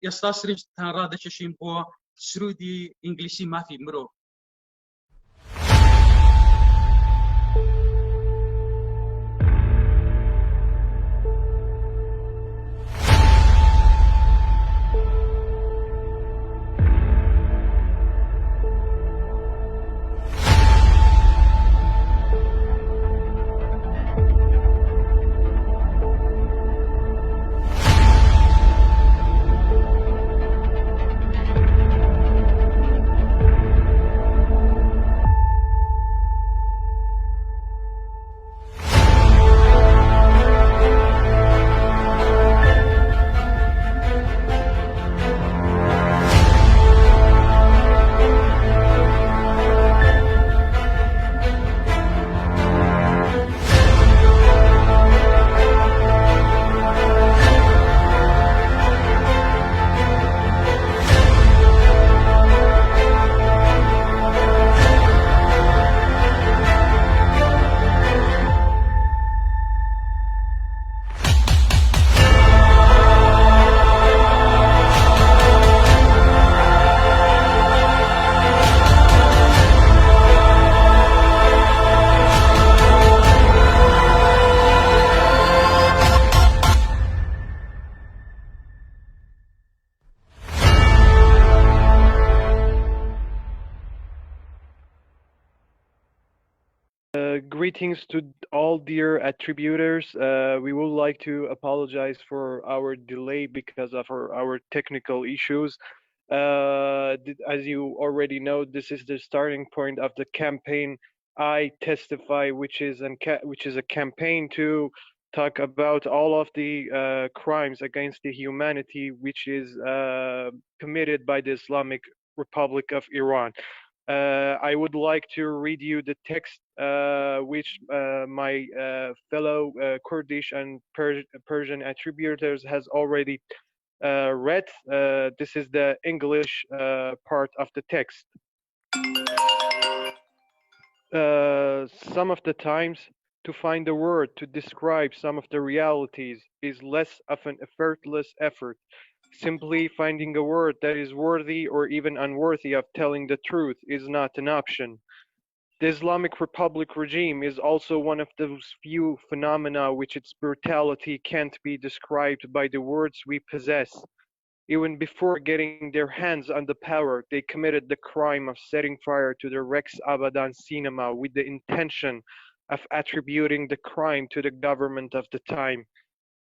ئێستا سرنجتان ڕادەکێشین بۆ سرودی ئینگلیسی مافی مرۆڤ. Greetings to all dear attributors. We would like to apologize for our delay because of our technical issues. As you already know, this is the starting point of the campaign I Testify, which is a campaign to talk about all of the crimes against the humanity which is committed by the Islamic Republic of Iran. I would like to read you the text which my fellow Kurdish and Persian attributors has already read. This is the English part of the text. Some of the times, to find a word to describe some of the realities is less of an effortless effort. Simply finding a word that is worthy or even unworthy of telling the truth is not an option. The Islamic Republic regime is also one of those few phenomena which its brutality can't be described by the words we possess. Even before getting their hands on the power, they committed the crime of setting fire to the Rex Abadan cinema with the intention of attributing the crime to the government of the time.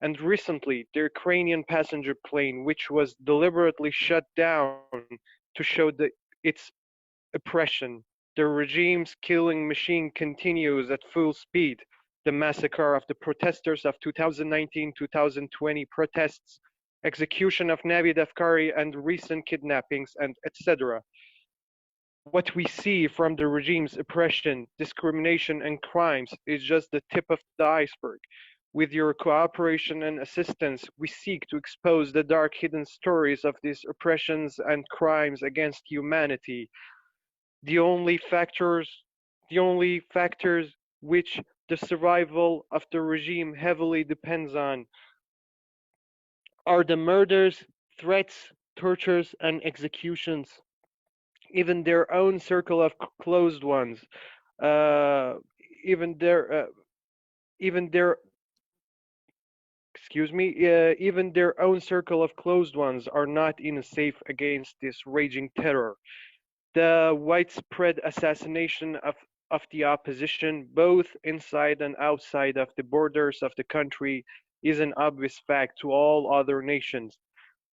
And recently, the Ukrainian passenger plane, which was deliberately shut down to show its oppression. The regime's killing machine continues at full speed. The massacre of the protesters of 2019-2020 protests, execution of Navid Afkari and recent kidnappings, and etc. What we see from the regime's oppression, discrimination, and crimes is just the tip of the iceberg. With your cooperation and assistance, we seek to expose the dark hidden stories of these oppressions and crimes against humanity. The only factors which the survival of the regime heavily depends on are the murders, threats, tortures, and executions. Even their own circle of closed ones, even their own circle of closed ones are not safe against this raging terror. The widespread assassination of the opposition, both inside and outside of the borders of the country, is an obvious fact to all other nations.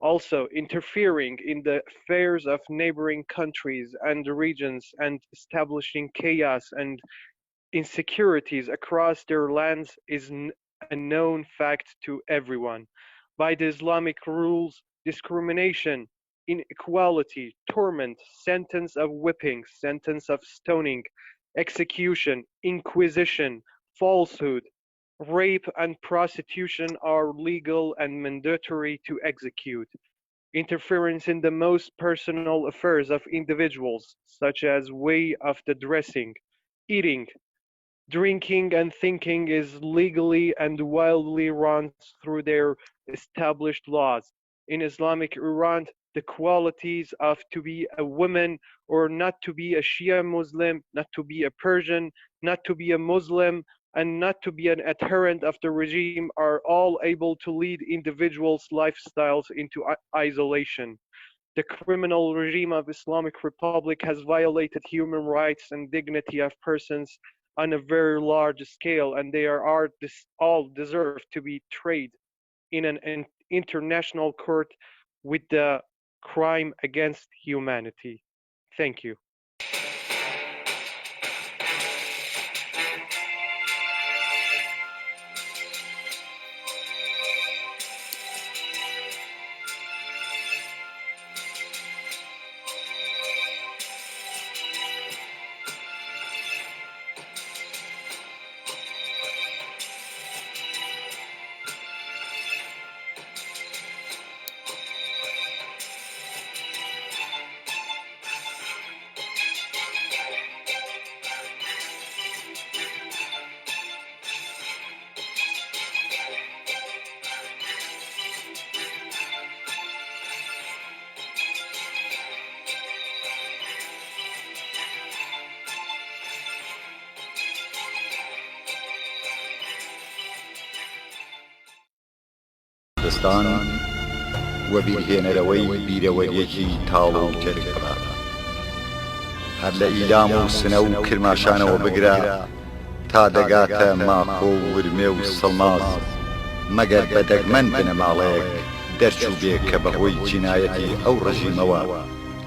Also, interfering in the affairs of neighboring countries and regions and establishing chaos and insecurities across their lands is a known fact to everyone. By the Islamic rules, discrimination, inequality, torment, sentence of whipping, sentence of stoning, execution, inquisition, falsehood, rape, and prostitution are legal and mandatory to execute. Interference in the most personal affairs of individuals, such as way of the dressing, eating, drinking, and thinking, is legally and wildly run through their established laws. in Islamic Iran the qualities of to be a woman or not to be a Shia Muslim, not to be a Persian, not to be a Muslim, and not to be an adherent of the regime are all able to lead individuals' lifestyles into isolation. The criminal regime of Islamic Republic has violated human rights and dignity of persons on a very large scale, and they all deserve to be tried in an international court with the crime against humanity. Thank you. دستان و بیرهێنەرەوەی بیرەوەریەکی تاڵ و جەرگڕا هەر لە ئیلام و سنە و کرماشانەوە بگرە تا دەگاتە ماکۆ و ورمێ و سڵماز مەگەر بە دەگمەن بنەماڵەیەک دەرچوو بێ کە بەهۆی جینایەتی ئەو ڕژیمەوە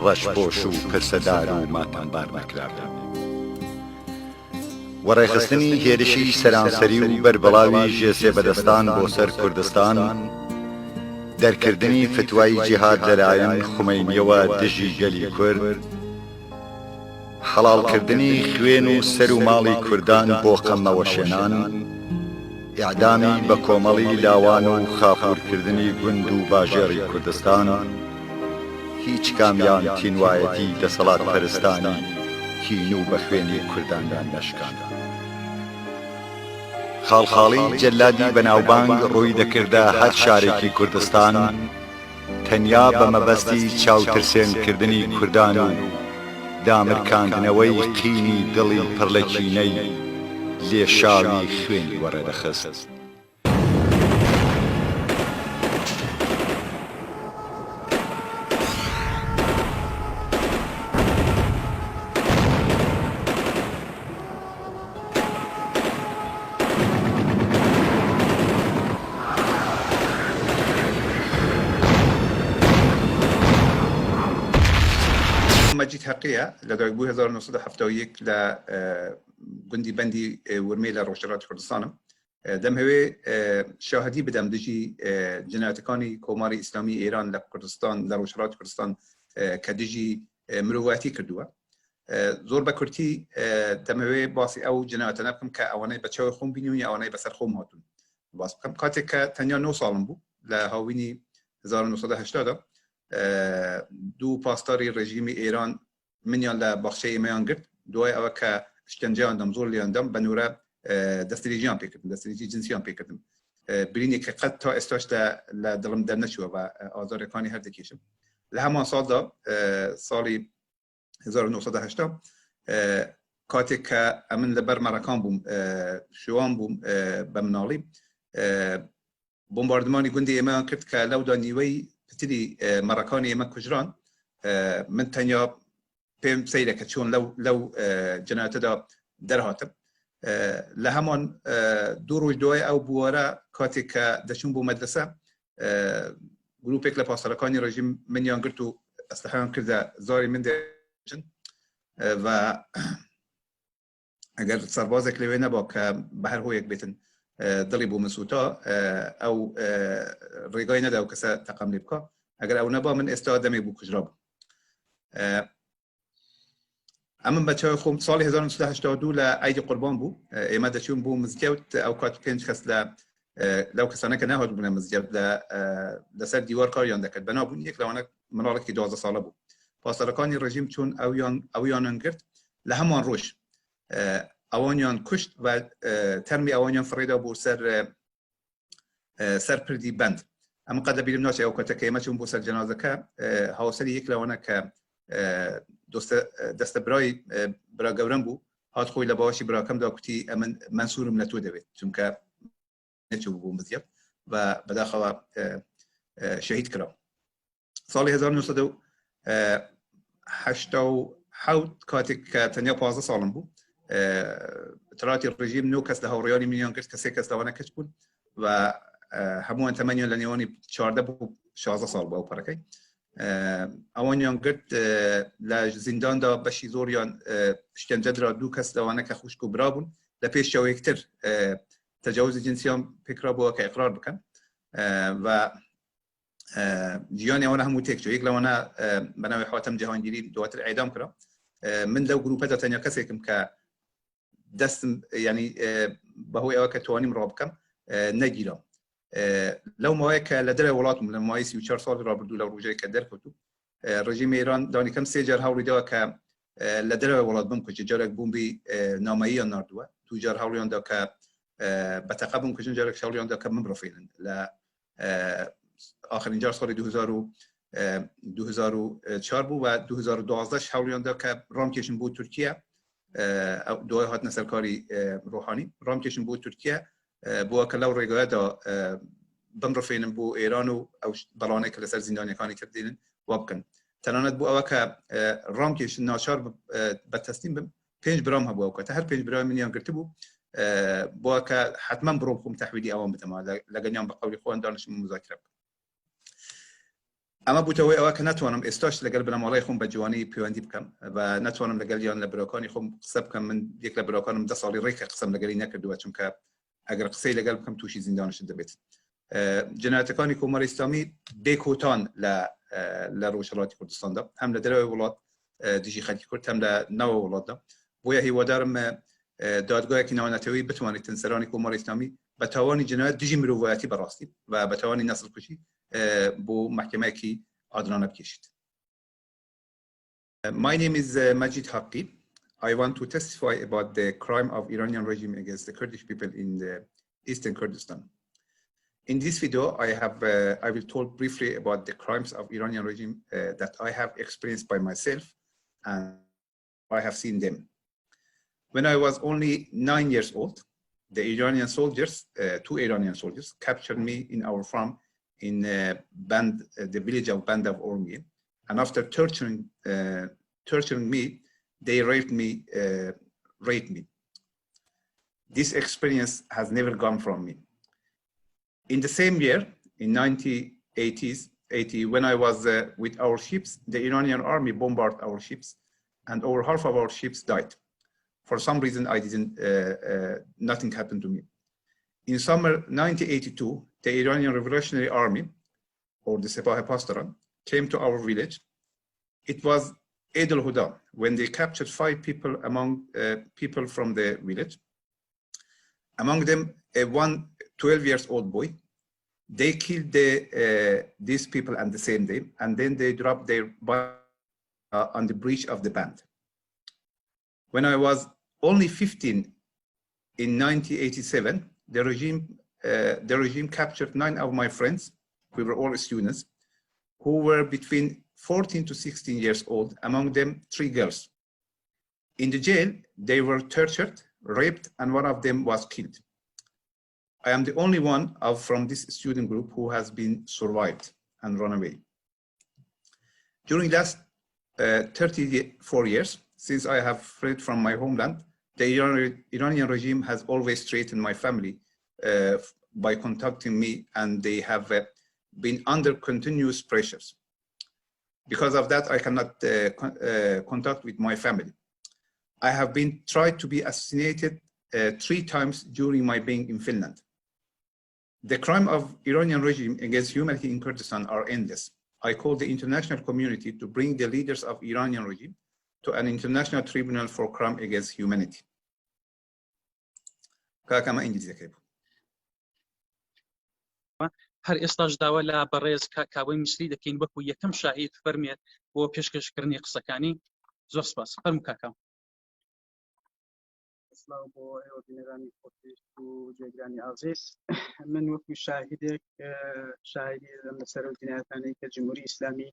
ڕەشپۆش و پرسەدار و ماتەمبار نەکرابێ وەڕێخستنی هێرشی سەرانسەری و بەربەڵاوی ژێسێ بەدەستان بۆ سەر کوردستان دەرکردنی فتوای جیهاد لەلایەن خومەینیەوە دژی گەلی کورد حەڵالکردنی خوێن و سەر و ماڵی کوردان بۆ قەمەوە شێنان ئیعدامی بە کۆمەڵی لاوان و خاپوورکردنی گوند و باژێڕی کوردستان هیچ کامیان تینوایەتی دەسەڵات پەرستانی کین و بە خوێنی کوردانیان نەشکان خاڵخاڵی جەلادی بەناوبانگ ڕووی دەکردە هەر شارێکی کوردستان تەنیا بە مەبەستی چاوترسێنکردنی کوردان و دامرکاندنەوەی قینی دڵی پڕ لە کینەی لێشاوی خوێنی وەڕێدەخست مجید حقیه لدای بو 1971 ل گوندی بندی ورمی لروشرات کردستانم دم هوی شاهدی بدم دجی جنایتکانی کماری اسلامی ایران لکردستان لروشرات کردستان کدیجی مروواتی کردوه زور بکرتی دم هوی باسی او جنایتنا بکم که اوانای بچه خون بینیون یا اوانای بسر خون هاتون باس بکم کاتی که تنیا 9 سالم بو لهاوینی 1980 دو پاسداری رژیم ایران منیان لباخشه ایمیان گرد دوای او که اشکنجه اندم زور لیاندم بنوره دستریجیان پیکردم دستریجی جنسیان پیکردم برینی که قد تا استاش لدلم در نشوه و آزارکانی هر دکیشم لهمان سال دا سالی 1980 کاتی که امن لبر مرکان بوم شوان بوم بمنالی بومباردمانی گندی ایمیان کرد که لو دا نیوی پتری مرکانی ایمان کجران من تنیا پیم سیره که چون لو جنایت دا در هاتم لهمان دو روز دوای او بواره کاتی که دشون بو مدرسه گروپیک لپاسرکانی رژیم من یان گرتو اسلحان کرده زاری من دیشن و اگر سربازک لیوی نبا که به هر هو یک بیتن دلی بو مسوتا او ریگای نده او کسا تقام لیبکا اگر او نبا من استادمی بو کجراب اما بچه خوم سال 1982 لعید قربان بو ایمده چون بو مزگوت او کات پنج کس لو کسانه که نهاد بونه مزگوت لسر دیوار کاریان دکد بنا بون یک لوانه منالک که 12 ساله بو پاسرکانی رژیم چون اویان انگرد لهمان روش اوانیان کشت و ترمی اوانیان فریدا بو سر پردی بند ئەمە قەت لە بیرم ناچێت ئەو کەتەکە ئێمە چوون بۆ سەر جەنازەکە هاوسەری یەک لەوانە کە دەستە برا گەورەم بوو هات خۆی لە باوەشی براکەمدا کوتی من سوورم لە تۆ دەوێت چونکە نەچوو بوو مزیەب و بەداخەوە شەهید کرا ساڵی 1970 کاتێک کە تەنیا 15 ساڵم بوو تراتی ڕژیم 9 کەس لە هاوڕێیانی منیان کرد کە 3 کەس لەوانە کەچ بوون و هەمووان تەمەنیان لە نێوانی 14 بوو 16 ساڵ بوو ئەو پەرەکەی ئەوانیان گرت لە زینداندا بەشی زۆریان شکنجەدرا 2 کەس لەوانە کە خوشک و برا بوون لە پێش شەوەیەکتر تەجاوز جنسیان پێکرا بووە کە ئیقرار بکەن و جیانی ئەوانە هەموو تێک چوو یەک لەوانە بەناوی حاتەم جەهانگیری دواتر ئەعدام کرا من لەو گروپەدا تەنیا کەسێکم کە دەستم ینی بەهۆی ئەوە کە توانیم ڕا بکەم نەگیرا لەو ماوەیە کە لە دەرەوە وڵاتم لە ماوەی 34 ساڵی ڕابردوو لەو ڕۆژەیە کە دەرکەوتوو ڕژیمی ئێران دانیکەم 3 جار هەوڵی داوە کە لە دەرەوە وڵات بم کوچ جارێک بوومبی نامەییان ناردووە 2 جار هەوڵیاندا کە بەتەقە بم کوچن جارێک هەوڵیاندا کە من بڕفێنن لە آخرین جار ساڵی 2004 بوو و 2012 هەوڵیاندا کە ڕامکێشن بۆ تورکیا دوای هاتنە سەرکاری ڕۆحانی ڕامکێشن بۆ تورکیا بووە کە لەو ڕێگایەدا بمڕفێنن بۆ ئێران و ئەو بەڵانەی کە لەسەر زیندانیەکانی کردێنن وا بکەن تەنانەت بوو ئەوە کە ڕامکێشن ناچار بە تەسلیم بم 5 برام هەبووە و کە هەر 5 برام منیان گرتە بوو بووە کە حتمما بڕۆ بخۆم تەحویلی ئەوان بتەمە لەگەنیان بە قەولی خۆیان دانیشتم مذاکرە بکەم ئەمە بووتەوەی ئەوە کە ناتوانم ئێستاش لەگەڵ بنەماڵەی خۆم بە جوانی پەیوەندی بکەم و ناتوانم لەگەڵیان لە براکانی خۆم قسە بکەم من یەک لە براکانم 10 ساڵی ڕێکە قسەم لەگەڵی نەکردووە چونکە ئەگەر قسەی لەگەڵ بکەم تووشی زیندانشت دەبێت جنایەتەکانی کۆمەڵی ئیسلامی بێکۆتان لە ڕۆژهەڵاتی کوردستاندا هەم لە دەرەوەی وڵات دژی خەڵکی کورد هەم لە ناوە وڵاتدا بۆیە هیوادارم دادگایەکی ناوەناتەوەی بتوانێت تەنسەرانی کۆمەڵی ئیسلامی بە تاوانی جنایەت دژی مرۆڤایەتی بەڕاستی و بە تاوانی نەسڵ کوشی بۆ محکەمەیەکی عادلانە بکێشیت. My name is Majid Haqqi. I want to testify about the crime of Iranian regime against the Kurdish people in the eastern Kurdistan. In this video, I will talk briefly about the crimes of Iranian regime that I have experienced by myself and I have seen them. When I was only 9 years old, the Iranian soldiers, 2 Iranian soldiers, captured me in our farm in the village of Band of Ormiye, and after torturing me, they raped me. This experience has never gone from me. In the same year, in 1980, when I was with our ships, the Iranian army bombarded our ships, and over half of our ships died. For some reason, nothing happened to me. In summer 1982, the Iranian Revolutionary Army, or the Sepah Pastoran, came to our village. It was Eid al-Huda, when they captured 5 people among people from the village. Among them, one 12-year-old boy. They killed these people on the same day, and then they dropped their body on the breach of the band. When I was only 15 in 1987, the regime captured 9 of my friends. We were all students who were between 14 to 16 years old, among them 3 girls. In the jail, they were tortured, raped, and one of them was killed. I am the only one from this student group who has been survived and run away. During the last 34 years, since I have fled from my homeland, the Iranian regime has always threatened my family by contacting me, and they have been under continuous pressures. Because of that, I cannot contact with my family. I have been tried to be assassinated 3 times during my being in Finland. The crime of Iranian regime against humanity in Kurdistan are endless. I call the international community to bring the leaders of Iranian regime to an international tribunal for crime against humanity. هەر ئێستاش داوا لە بەڕێز کاوەی میسری دەکەین وەکو یەکەم شاهید فەرمێت بۆ پێشکەشکردنی قسەکانی. زۆر سپاس. فەرموو کاکاو. سلااو بۆ ئێوە بینەرانی خۆشویست و جێگرانی ئازیز. من وەکو شاهدێک شاهدی دەم لەسەر ئەو جینایەتانەی کە جمهوری ئیسلامی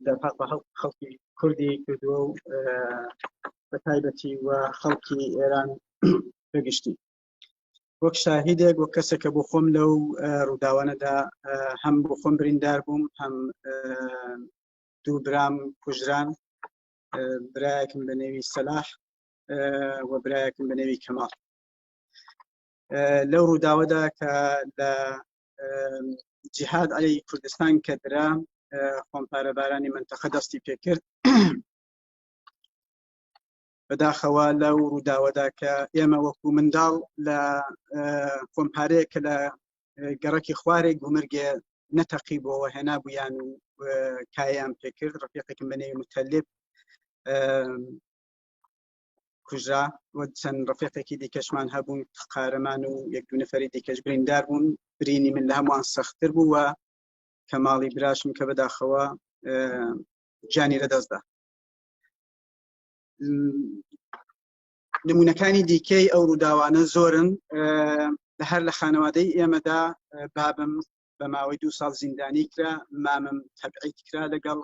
دەرپات بە خەڵکی کوردی کردووە و بە تایبەتی و خەڵکی ئێران بەگشتی. وەک شاهدێک وەک کەسێک کە بۆ خۆم لەو ڕووداوانەدا هەم بۆ خۆم بریندار بووم، هەم دوو برام کوژران، برایەکم بە نێوی سەلاح و برایەکم بە نێوی کەماڵ. لەو ڕووداوەدا کە لە جیهاد عەلەیهی کوردستان کە درا خۆمپارێبارانی مەنتەقە دەستی پێکرد، بەداخەوە لەو ڕووداوەدا کە ئێمە وەکو منداڵ لە خۆمپارەیە کە لە گەڕەکی خوارێک گومرگێ نەتەقیبەوە هێنابوویان و کایان پێکرد. ڕەفیقێکم بە نێوی متەلب کوژرا و چەند ڕەفیقێکی دیکەشمان هەبوون قارەمان و یەک دوو نەفەری دیکەش بریندار بوون. برینی من لە هەمووان سەختتر بوو و کەماڵی براشم کە بەداخەوە جانی لەدەستدا. نمونەکانی دیکەی ئەو ڕووداوانە زۆرن. هەر لە خانەوادەی ئێمەدا بابم بە ماوەی 2 ساڵ زیندانی کرا، مامم تەبعید کرا لەگەڵ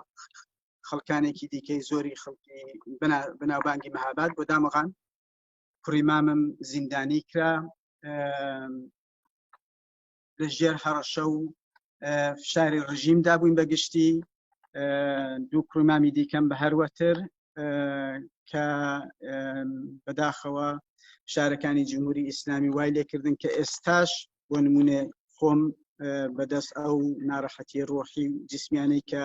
خەڵکانێکی دیکەی زۆری خەڵکی بەناوبانگی مەهاباد بۆ دامەغان. کوڕی مامم زیندانی کرا لە ژێر هەڕەشە و فشاری ڕژیمدا بووین بەگشتی. دوو کوڕی مامی دیکەم بە هەروەتر کە بەداخەوە شارەکانی جمهوری ئیسلامی وای لێکردن کە ئێستاش بۆ نمونێ خۆم بەدەست ئەو ناڕەحەتی ڕۆحی و جسمیانەی کە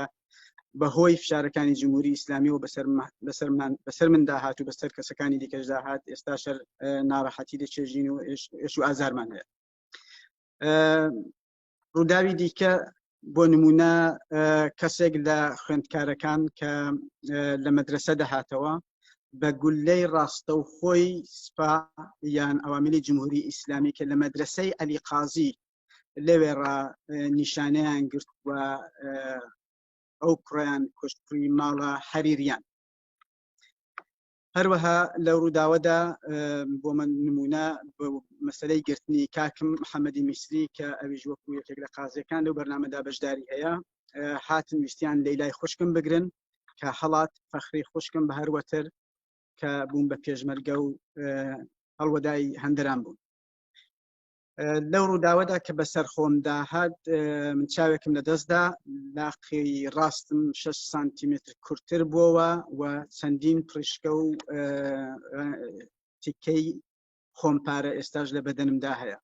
بەهۆی فشارەکانی جمهوری ئیسلامی و بەسەر مندا هات و بەسەر کەسەکانی دیکەشدا هات، ئێستاش ناڕەحەتی دەچێژین و ئێش و ئازارمان هەیە. ڕووداوی دیکە بۆ نمونە کەسێک لە خوێندکارەکان کە لە مەدرسە دەهاتەوە بە گولەی ڕاستەوخۆی سپا یان ئەوامیلی جمهوری ئیسلامی کە لە مەدرسەی عەلی قازی لەوێڕا نیشانەیان گرت و ئەو کوڕیان کوشتووی ماڵە حەریریان. هەروەها لە ڕووداوەدا بۆ من نمونە بە مەسەلەی گرتنی کاکم محەممەدی میسری کە ئەویش وەکو یەکێک لە قازیەکان لەو بەرنامەدا بەشداری هەیە، هاتن ویستیان لەیلای خوشکم بگرن کە هەڵات فەخری خوشکم بە هەروەتر کە بووم بە پێشمەرگە و هەڵوەدای هەندەران بوون. لەو ڕووداوەدا کە بەسەر خۆمدا هات، من چاوێکم لەدەستدا، لاقی ڕاستم 6 سانتیمتر کورتتر بووەوە و چەندین پرشکە و تیکەی خۆمپارە ئێستاش لە بەدەنمدا هەیە.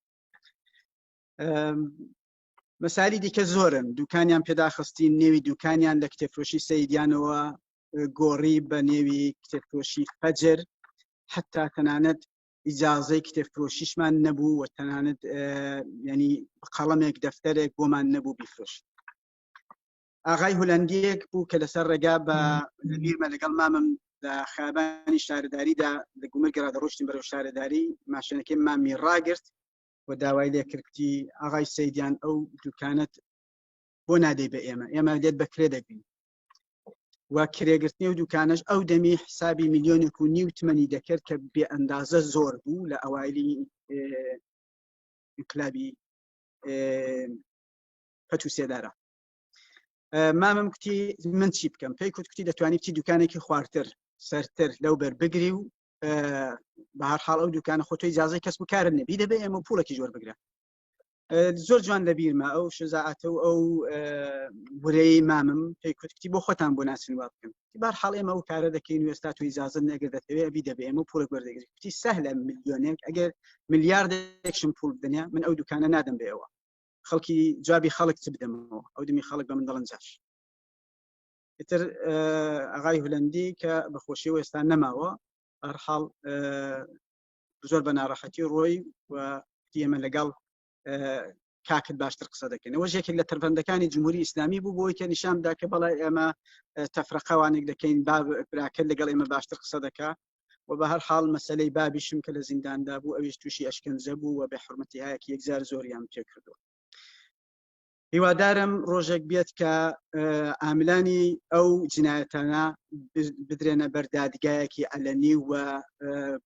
مەسالی دیکە زۆرن. دوکانیان پێداخستی، نێوی دوکانیان لە کتێبفرۆشی سەیدیانەوە گۆڕی بە نێوی کتێبفرۆشی فەجر، حتا تەنانەت ئیجازەی کتێبفرۆشیشمان نەبوو و تەنانەت ینی قەڵەمێک دەفتەرێک بۆمان نەبوو بیفرۆش. ئاغای هۆلەندیەک بوو کە لەسەر ڕێگا بە لەبیرمە لەگەڵ مامم لە خابانی شارەداریدا لە گومرگەڕا دەڕۆشتین بەرەو شارەداری، ماشێنەکەی مامی ڕاگرت و داوای لێکردی ئاغای سەیدیان ئەو دوکانەت بۆ نادەی بە ئێمە لێت بەکرێ دەگرین. و کرێگرتنی و دوکانش ئەو دەمی حسابی 1.5 میلیۆن تمەنی دەکرد کە بێ ئەندازە زۆر بوو لە ئەوایلی انقلابی پەت و سێدارە. مامم کوتی من چی بکەم؟ پێی کوتی دەتوانی بچی دوکانێکی خواردتر سەرتر لەو بەر بگری و بە هەر حاڵ ئەو دوکانە خۆ تۆ ئیجازەی کەسب و کارت نەبی، دەبێ ئێمە پوڵێکی زۆر بگرە. زۆر جوان لەبیرمە ئەو شجاعەتە و ئەو ورەی مامم پێی کوتی بۆ خۆتان بۆ ناسن وا بکەن. بە هەر حاڵ ئێمە ئەو کارە دەکەین و ئێستا تۆ ئیجازەت نەگرت دەتەوێ ئەبی دەبێ ئێمە پوڵێک وەردەگری. کوتی سەهلە ملیۆنێک، ئەگەر ملیاردێکشم پوڵ بدەنیا من ئەو دوکانە نادەم بێەوە. خەڵکی جوابی خەڵک چ بدەمەوە؟ ئەو دەمی خەڵک بە من دەڵێن جاش. ئیتر ئاغای هۆلەندی کە بەخۆشیەوە ئێستا نەماوە، هەر حاڵ زۆر بە ناڕەحەتی ڕۆی و ئێمە لەگەڵ کاکت باشتر قسە دەکەین. ئەوە یەکێک لە تەرفەندەکانی جمهوری ئیسلامی بوو بۆی کە نیشاندا کە بەڵێ ئێمە تەفرەقەوانێک دەکەین، براکە لەگەڵ ئێمە باشتر قسە دەکا. و بە هەر حاڵ مەسەلەی بابیشم کە لە زینداندا بوو ئەویش تووشی ئەشکەنجە بوو و بە حورمەتی هایەکی یەکجار زۆریان پێ کردووە. هیوادارم ڕۆژێک بێت کە ئاملانی ئەو جنایەتانە بدرێنە بەردادگایەکی ئەلەنی و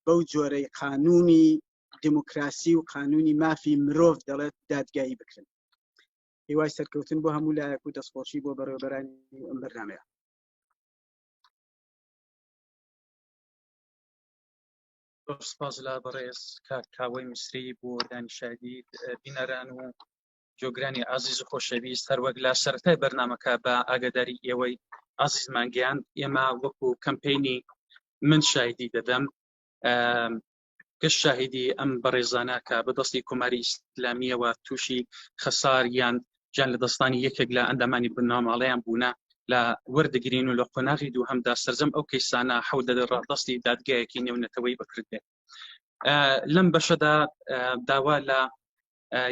بەو جۆرەی قانونی دموکراسی و قانونی مافی مرۆڤ دەڵێت دادگایی بکرن. هیوای سەرکەوتن بۆ هەموو لایەک و دەستخۆشی بۆ بەڕێوەبەرانی ئەم بەرنامەیە. سپاس لە بەڕێز کاوەی میسری بۆ دانیشتنی بینەران و جۆگرانی عزیز و خۆشەویست هەروەک لە سەرەتای بەرنامەکە بە ئاگاداری ئێوەی عزیزمان گەیاند. ئێمە وەکو کەمپەینی من شاهدی دەدەم گەشت شاهدی ئەم بەڕێزانە کە بەدەستی کۆماری ئیسلامیەوە تووشی خەسار یان جان لە دەستانی یەکێک لە ئەندامانی بناماڵەیان بوونە لە وەردەگرین و لە قۆناغی دووهەمدا سەرجەم ئەو کەیسانە حەوت دەدەڕدەستی دادگایەکی نێونەتەوەی بکردێ. لەم بەشەدا داوا لە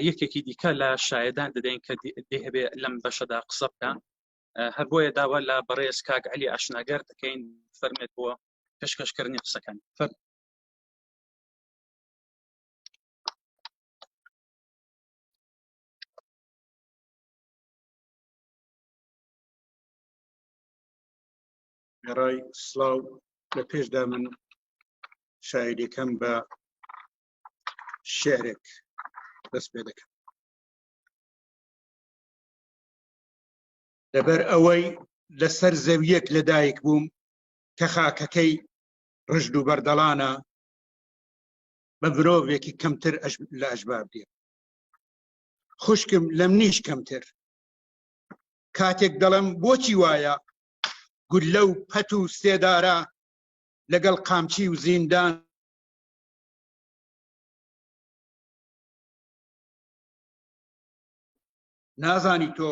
یەکێکی دیکە لە شایدان دەدەین کە دەهەبێ لەم بەشەدا قسە بکە. هەر بۆیە داوا لە بەڕێز کاک عەلی ئاشناگەر دەکەین فەرمێت بۆ پێشکەشکردنی قسەکان. گەڕای سڵاو لە پێشدا من شاعریەکەم بە شێعرێک دەست پێ دەکەم. لەبەر ئەوەی لەسەر زەویەک لەدایک بووم کە خاکەکەی ڕژد و بەردەڵانە بە مرۆڤێکی کەمتر لە ئەژباب دێ. خوشکم لەم نیش کەمتر کاتێک دەڵم بۆچی وایە گولە و پەت و سێدارە لەگەڵ قامچی و زیندان نازانی تۆ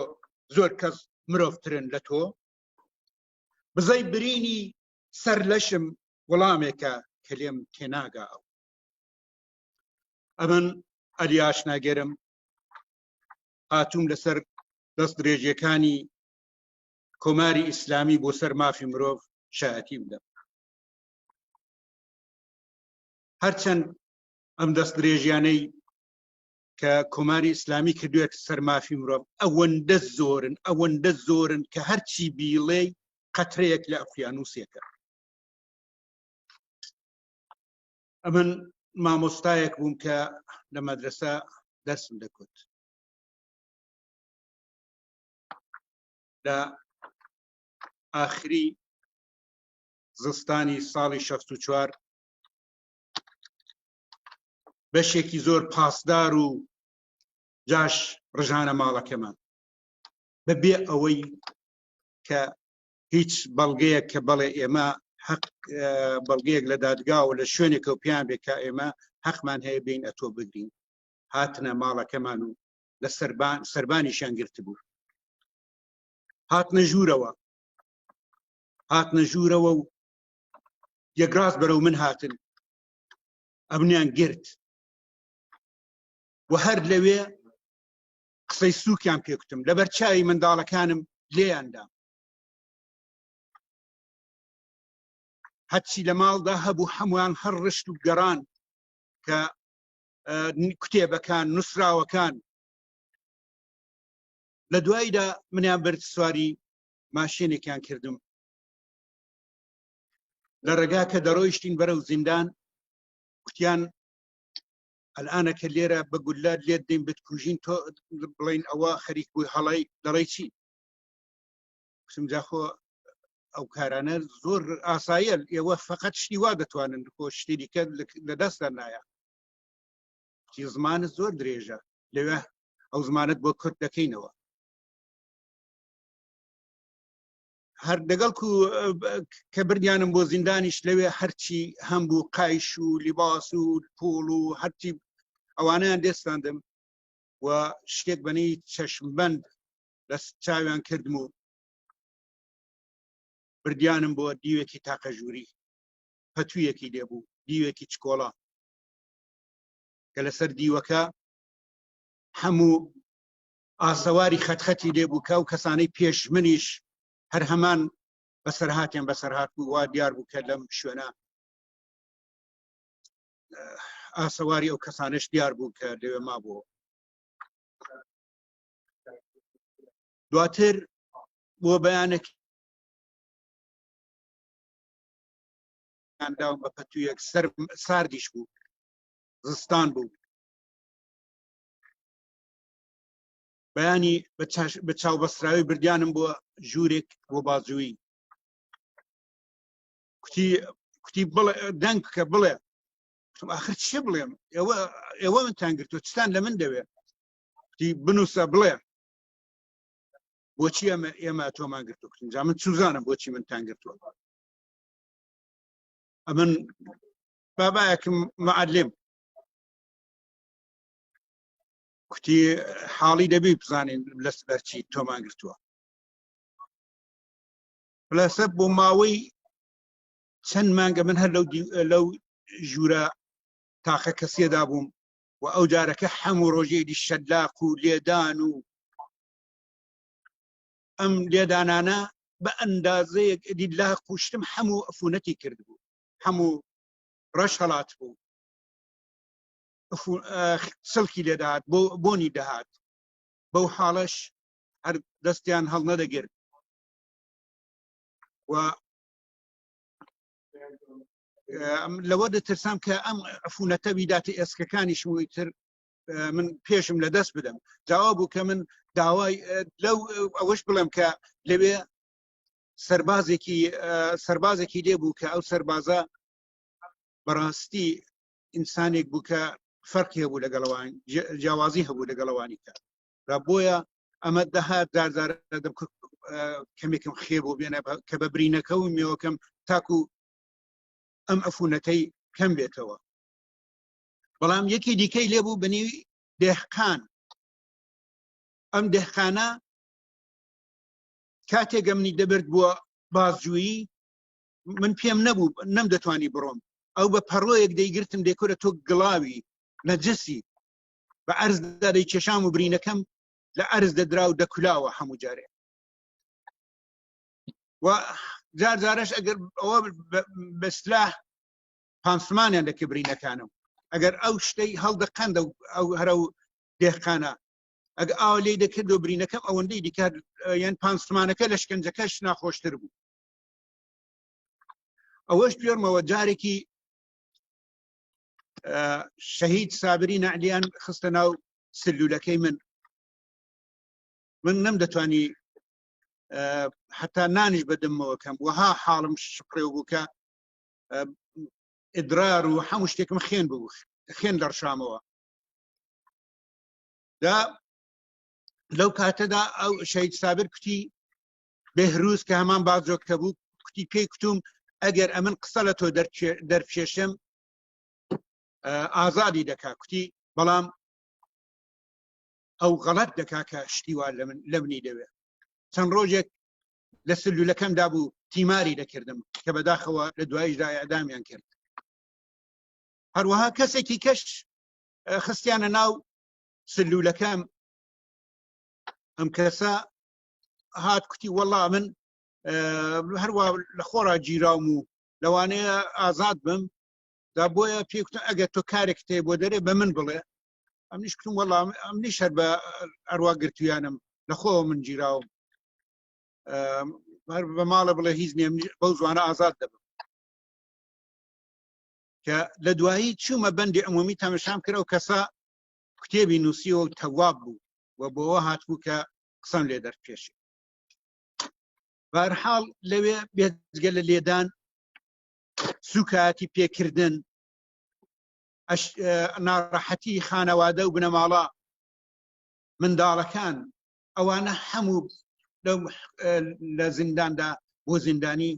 زۆر کەس مرۆڤترن لە تۆ بزەی برینی سەر لەشم وەڵامێکە کە لێم تێناگا. ئەو ئەمن عەلی ئاشناگەرم هاتووم لەسەر دەست درێژیەکانی کۆماری ئیسلامی بۆ سەر مافی مرۆڤ شایەتی بدەم. هەرچەند ئەم دەست درێژیانەی کە کۆماری ئیسلامی کردوێت سەر مافی مرۆڤ ئەوەندە زۆرن کە هەرچی بیڵێ قەترەیەک لە ئەقیانوسێکە. ئەمن مامۆستایەک بووم کە لە مەدرسە دەرسم دەکوت. لە ئاخری زستانی ساڵی 64 بەشێکی زۆر پاسدار و جاش ڕژانە ماڵەکەمان بەبێ ئەوەی کە هیچ بەڵگەیەک کە بەڵێ ئێمە حەق بەڵگەیەک لە دادگاوە لە شوێنێکە و پیان بێت کە ئێمە حەقمان هەیە بین ئەتۆ بگرین. هاتنە ماڵەکەمان و لە سەربانیشیان گرت بوو. هاتنە ژوورەوە و یەکڕاست بەرەو من هاتن ئەمنیان گرت و هەر لەوێ قسەی سووکیان پێکوتم لەبەر چاوی منداڵەکانم لێیاندام. هەرچی لە ماڵدا هەبوو هەمویان هەر ڕشت و گەڕان کە کتێبەکان نووسراوەکان. لە دواییدا منیان برد سواری ماشێنێکیان کردم لە ڕێگا کە دەڕۆیشتین بەرەو زیندان کوتیان ئەلئانە کە لێرە بە گولاد لێت دەین بتکوژین تۆ بڵین ئەوە خەریک بووی هەڵی دەڵێ چی؟ قسم جاخۆ ئەو کارانە زۆر ئاسایە ئێوە فەقەت شتی وا دەتوانن خۆ شتێریکە لە دەستان نایە. چی زمانت زۆر درێژە لەوێ ئەو زمانت بۆ کورد دەکەینەوە. هەر دەگەڵ کە بردیانم بۆ زیندانیش لەوێ هەرچی هەم بوو قایش و لیباس و پۆڵ و هەرچی ئەوانەیان دێستاندم و شتێک بەنی چەشمبەند لە چاویان کردم و بردیانم بۆ دیوێکی تاقە ژووری پەتوویەکی لێبوو دیوێکی چکۆڵە کە لەسەر دیوەکە هەموو ئاسەواری خەتخەتی لێبوو کە و کەسانەی پێش منیش هەر هەمان بەسەرهاتیان بەسەرهات بوو وا دیار بوو کە لەم شوێنە ئاسەواری ئەو کەسانش دیار بوو کە لەوێ مابووە. دواتر بۆ بەیانێکی داوم بە پەتویەک ساردیش بوو زستان بوو بەیانی بە چاوبەستراوی بردیانم بۆ ژوورێک بۆ بازووی کوتی بڵێ دەنگ کە بڵێ آخر چی بڵێم ئێوە منتان گرتووە چتان لە من دەوێ کوتی بنووسە بڵێ بۆچی ئێمە تۆمان گرتووە کوتم جا من سوزانم بۆچی منتان گرتووە ئەمن بابایەکم معەلم کوتی حاڵی دەبی بزانین لەسبەرچی تۆمان گرتووە خولاسە بۆ ماوەی چەند مانگە من هەر لەو ژوورە تاقە کەسێدا بووم و ئەو جارەکە هەموو ڕۆژێدی شەلاق و لێدان و ئەم لێدانانە بە ئەندازەیەک لا قوشتم هەموو ئەفونەتی کرد بوو هەموو ڕەش هەڵات بوو سڵکی لێداهات بۆنی دەهات بەو حاڵەش هەر دەستیان هەڵ نەدەگرت و لەوە دەترسام کە ئەم ئەفونەتە بیداتە ئێسکەکانی شمووی تر من پێشم لە دەست بدەم جاوا بوو کە من داوای لەو ئەوەش بڵێم کە لەوێ سەربازێکی لێ بوو کە ئەو سەربازە بەڕاستی ئینسانێک بوو کە فەرقی هەبوو لەگەڵەوانی جیاوازی هەبوو لەگەڵەوانی کە بۆیە ئەمە دەهات جارجار کەمێکم خێ بۆ بێنە کە بە برینەکە و مێوەکەم تاکو ئەم ئەفونەتەی کەم بێتەوە بەڵام یەکی دیکەی لێبوو بنیوی دێحقان ئەم دێحقانە کاتێگەمنی دەبرد بووە بازجویی من پێم نەبوو نەم دەتوانی بڕۆم ئەو بە پەڕۆیەک دەیگرتم دێکۆرە تۆ گڵاوی نەجسی بە ئەرزدا دەیکێشام و برینەکەم لە ئەرز دەدرا و دەکولاوە هەموو جارێ و جارجارش ئەگەر ئەوە بە سلاح پانسمانیان دەکە برینەکانم ئەگەر ئەو شتەی هەڵدەقەندە ئەو هەرە و دێحقانە ئەگە ئاوا لێی دەکرد و برینەکەم ئەوەندەی دیکار یان پانسمانەکە لە شکنجەکەش ناخۆشتر بوو ئەوەش پێرمەوە جارێکی شەهید سابری نەعلیان خستە ناو سلولەکەی من نەم دەتوانی حتا نانیش بەدەمەوە کەم وەها حاڵم شپڕێو بوو کە ئیدرار و هەموو شتێکم خێن بوو خێن دەڕشامەوە لەو کاتەدا ئەو شەهید سابر کوتی بێهروز کە هەمان بازۆکە بوو کوتی پێی کوتوم ئەگەر ئەمن قسە لە تۆ دەرپێشم ئازادی دەکا کوتی بەڵام ئەو غەڵەت دەکا کە شتیوا لە منی دەوێت چەند ڕۆژێک لە سلولەکەمدا بوو تیماری دەکردم کە بەداخەوە لە دوایشدا ئەعدامیان کرد هەروەها کەسێکی کەش خستیانە ناو سلولەکەم ئەم کەسە هات کوتی وەڵا من هەروە لە خۆڕا گیراوم و لەوانەیە ئازاد بم دا بۆیە پێکوتن ئەگەر تۆ کارێک تێ بۆ دەرێ بە من بڵێ ئەمنیش کوتم وەڵا ئەمنیش هەر بە ئەروا گرتویانم لەخۆوە من گیراوم هەر بە ماڵە بڵێ هیچ نێم بەو زوانە ئازاد دەبم کە لە دوایی چوومە بەندی عمومی تەمەشام کرد و کەسە کوتێبی نووسیەوە و تەواب بوو و بۆەوە هاتبوو کە قسەم لێ دەرپێشی بەهەرحاڵ لەوێ بێجگە لە لێدان سوکاتی پێکردن ناڕەحەتی خانەوادە و بنەماڵە منداڵەکان ئەوانە هەموو لە زینداندا بۆ زیندانی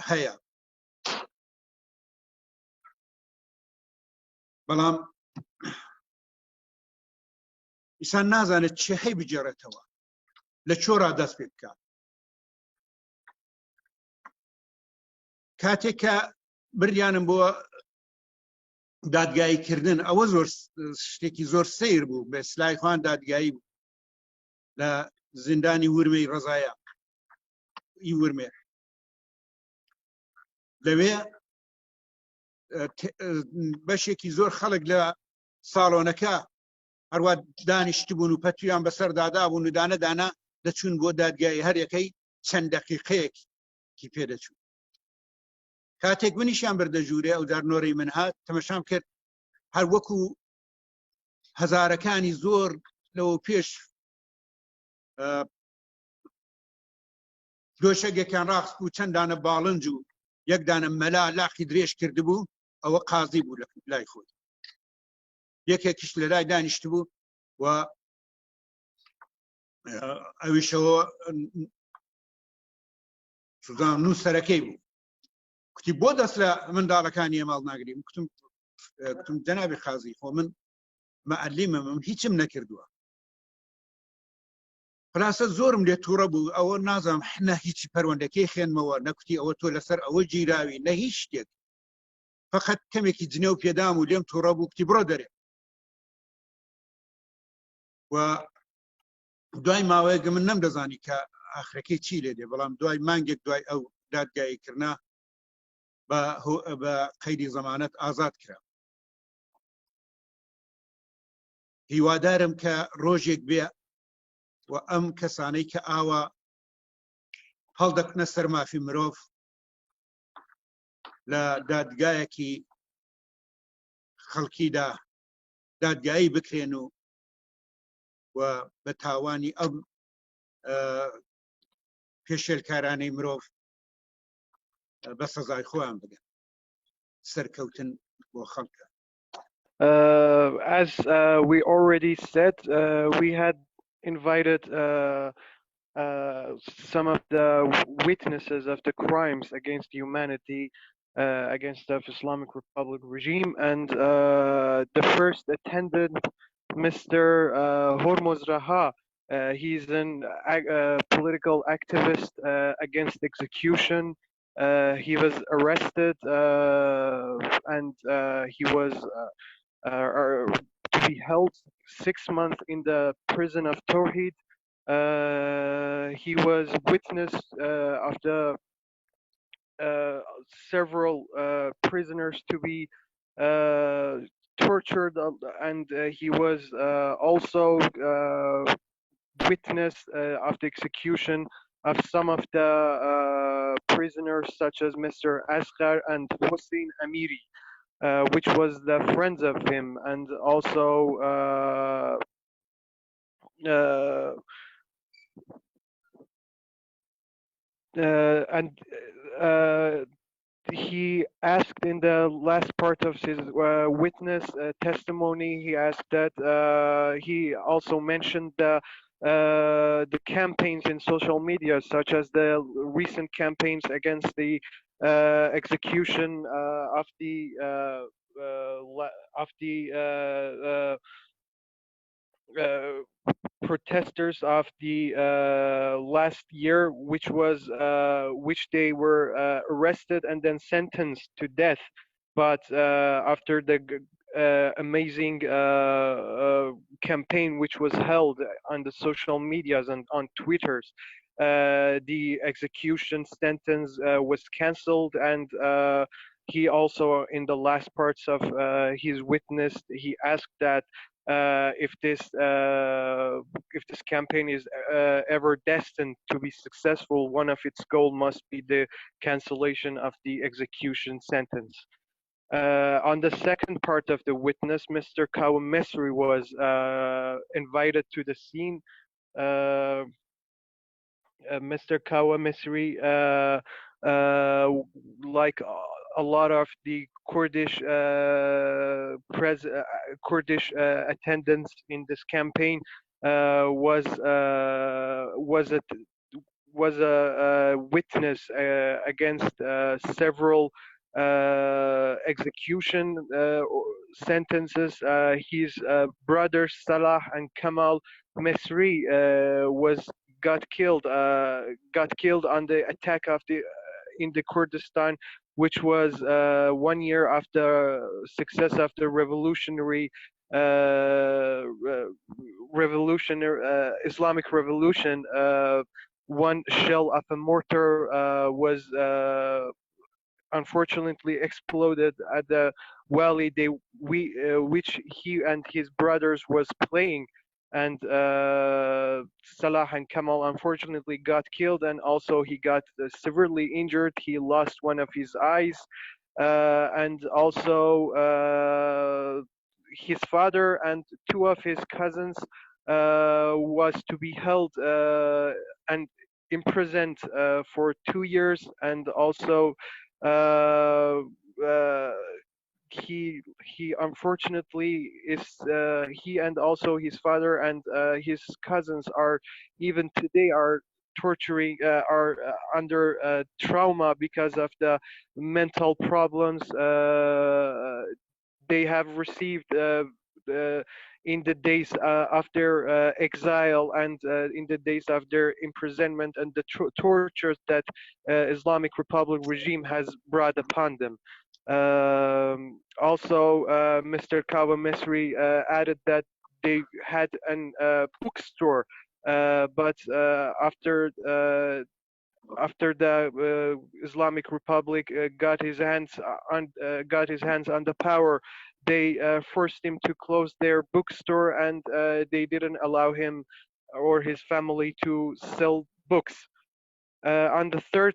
هەیە بەڵام ئینسان نازانێت چێ هەی بجێڕێتەوە لە چۆرا دەست پێ بکات کاتێک کە بریانم بۆ دادگاییکردن ئەوە زۆر شتێکی زۆر سیر بوو بە سلای خوان دادگایی بوو لە زیندانی ورمەی ڕەزایە ورمێ لەوێ بەشێکی زۆر خەڵک لە ساڵۆنەکە هەروە دانیشتبوون و پەتویان بەسەر دادابوون و دانە دانا دەچوون بۆ دادگای هەرێکەی چەند دەقیقەیەکی پێدەچوو. کاتێک منیشیان بردە ژوورێ ئەو دارنۆرەی من هات تەمەشام کرد هەر وەکو هەزارەکانی زۆر لەوە پێش دۆشەگێکیان ڕاست بوو چەندانە باڵنج و یەکدانە مەلا لاقی درێژ کردبوو ئەوە قازی بوو لای خۆی یەکێکیش لە لای دانیشت بوو و ئەویشەوە سوزان نووسەرەکەی بوو کوتی بۆ دەست لە منداڵەکانی ئێماڵ ناگریم کتم جەنابی قازی خۆ من مەعەلیمە من هیچم نەکردووە خلاصە زۆرم لێ تووڕە بوو ئەوە نازانم حنا هیچی پەروەندەکەی خوێنمەوە نەکوتی ئەوە تۆ لەسەر ئەوە گیراوی نە هیچ شتێک فقط کەمێکی جنێ و پێدام و لێم تووڕە بوو کتی بڕۆ دەرێ و دوای ماوەیەک من نەمدەزانی کە ئاخرەکەی چی لێ دێ بەڵام دوای مانگێک دوای ئەو دادگاییکردنا بە قەیدی زەمانەت ئازاد کرا هیوادارم کە ڕۆژێک بێ و ئەم کەسانەی کە ئاوا هەڵدەکنە سەر مافی مرۆڤ لە دادگایەکی خەڵکیدا دادگایی بکرێن و بە تاوانی ئەم پێشێلکارانەی مرۆڤ بە سەزای خۆیان بگەن سەرکەوتن بۆ خەڵکە. As we already said, we had invited some of the witnesses of the crimes against humanity against the Islamic Republic regime, and the first attendant, Mr. Hormuz Raha. He's a political activist against execution. He was arrested and he was to be held 6 months in the prison of Tawhid. He was witness of the several prisoners to be tortured, and he was also witness of the execution of some of the prisoners, such as Mr. Asghar and Hossein Amiri, which was the friends of him, and also he asked in the last part of his witness testimony, he asked that he also mentioned the campaigns in social media, such as the recent campaigns against the execution of the protesters of the last year, which they were arrested and then sentenced to death, but after the amazing campaign which was held on the social medias and on Twitters, the execution sentence was cancelled, and he also, in the last parts of his witness, he asked that if this campaign is ever destined to be successful, one of its goals must be the cancellation of the execution sentence. On the second part of the witness, Mr. Kawa Mesri was invited to the scene. Mr. Kawa Mesri, like a lot of the Kurdish attendants in this campaign, was a witness against several execution sentences. His brothers Salah and Kamal Mesri got killed on the attack in the Kurdistan, which was 1 year after success of the Islamic revolution. One shell of a mortar was unfortunately exploded at the valley which he and his brothers was playing, and Salah and Kamal unfortunately got killed, and also he got severely injured. He lost one of his eyes, and also his father and two of his cousins was to be held and imprisoned for 2 years, and also he unfortunately is he and also his father and his cousins are even today are torturing are under trauma because of the mental problems they have received in the days of their exile and in the days of their imprisonment and the tortures that Islamic Republic regime has brought upon them. Also, Mr. Kawa Misri added that they had a bookstore, but after the Islamic Republic got his hands on the power, they forced him to close their bookstore, and they didn't allow him or his family to sell books. On the third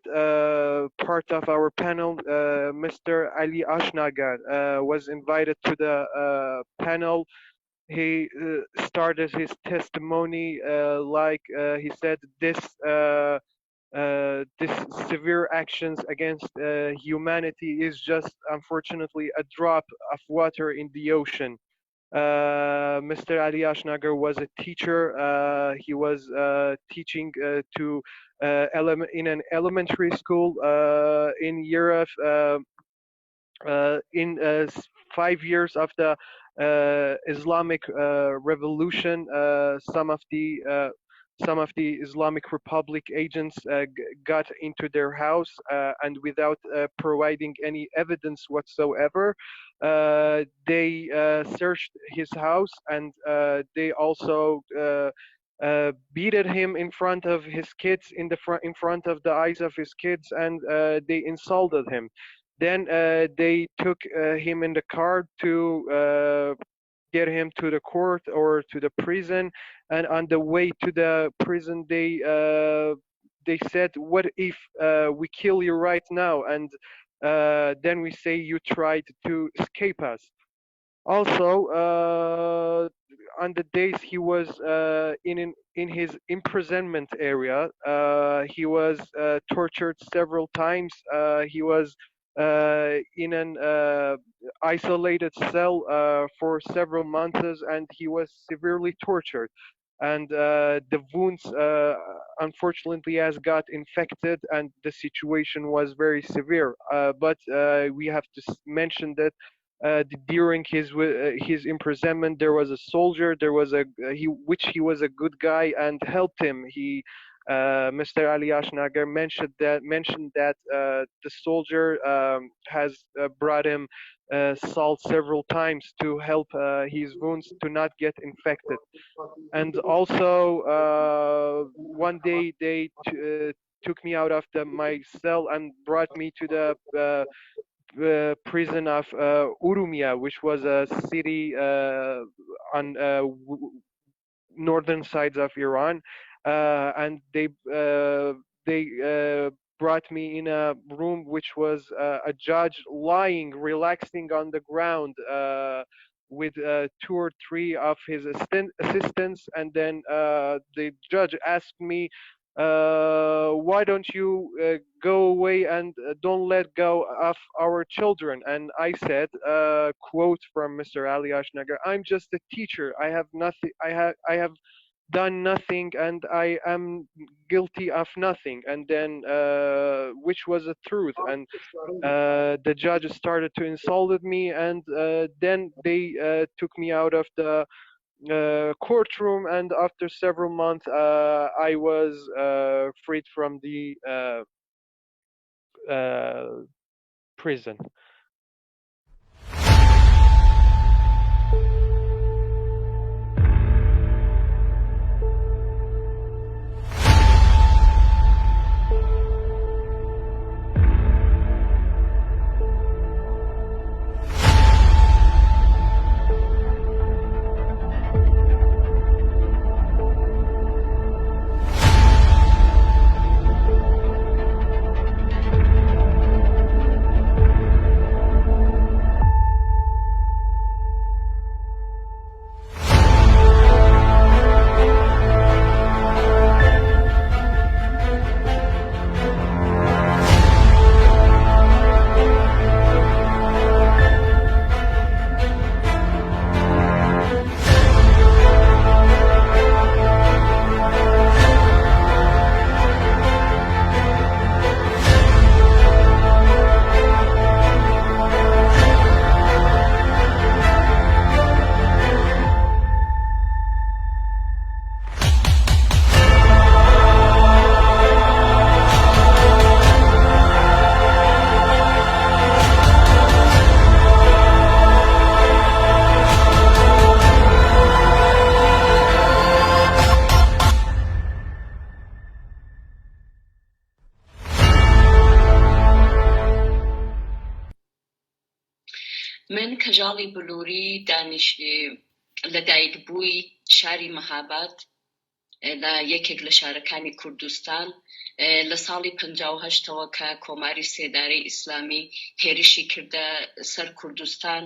part of our panel, Mr. Ali Ashnagar was invited to the panel. He started his testimony like he said, this severe actions against humanity is just unfortunately a drop of water in the ocean. Mr. Ali Ashnagar was a teacher. He was teaching in an elementary school in Europe. In 5 years of the Islamic Revolution, some of the Islamic Republic agents got into their house and without providing any evidence whatsoever, they searched his house, and they also beated him in front of his kids, in front of the eyes of his kids, and they insulted him. Then they took him in the car to get him to the court or to the prison, and on the way to the prison they said, what if we kill you right now, and then we say you tried to escape us. Also, on the days he was in his imprisonment area, he was tortured several times. He was in an isolated cell for several months, and he was severely tortured. And the wounds, unfortunately, has got infected, and the situation was very severe. But we have to mention that during his imprisonment, there was a soldier. There was he was a good guy and helped him. Mr. Ali Ashnagar mentioned that the soldier has brought him salt several times to help his wounds to not get infected. And also, one day they took me out of my cell and brought me to the prison of Urumia, which was a city on northern sides of Iran. And they brought me in a room which was a judge lying, relaxing on the ground with 2 or 3 of his assistants. And then the judge asked me, why don't you go away and don't let go of our children? And I said, quote from Mr. Ali Ashnagar, I'm just a teacher. I have nothing. I have done nothing, and I am guilty of nothing. And then which was the truth. And the judge started to insult me, and then they took me out of the courtroom, and after several months I was freed from the prison. من کەژاڵی بلووری دانیش لەدایک بووی شاری مەهاباد لە یەکێک لە شارەکانی کوردستان لە ساڵی 58ەوە کە کۆماری سێدارەی ئیسلامی هێرشی کردە سەر کوردستان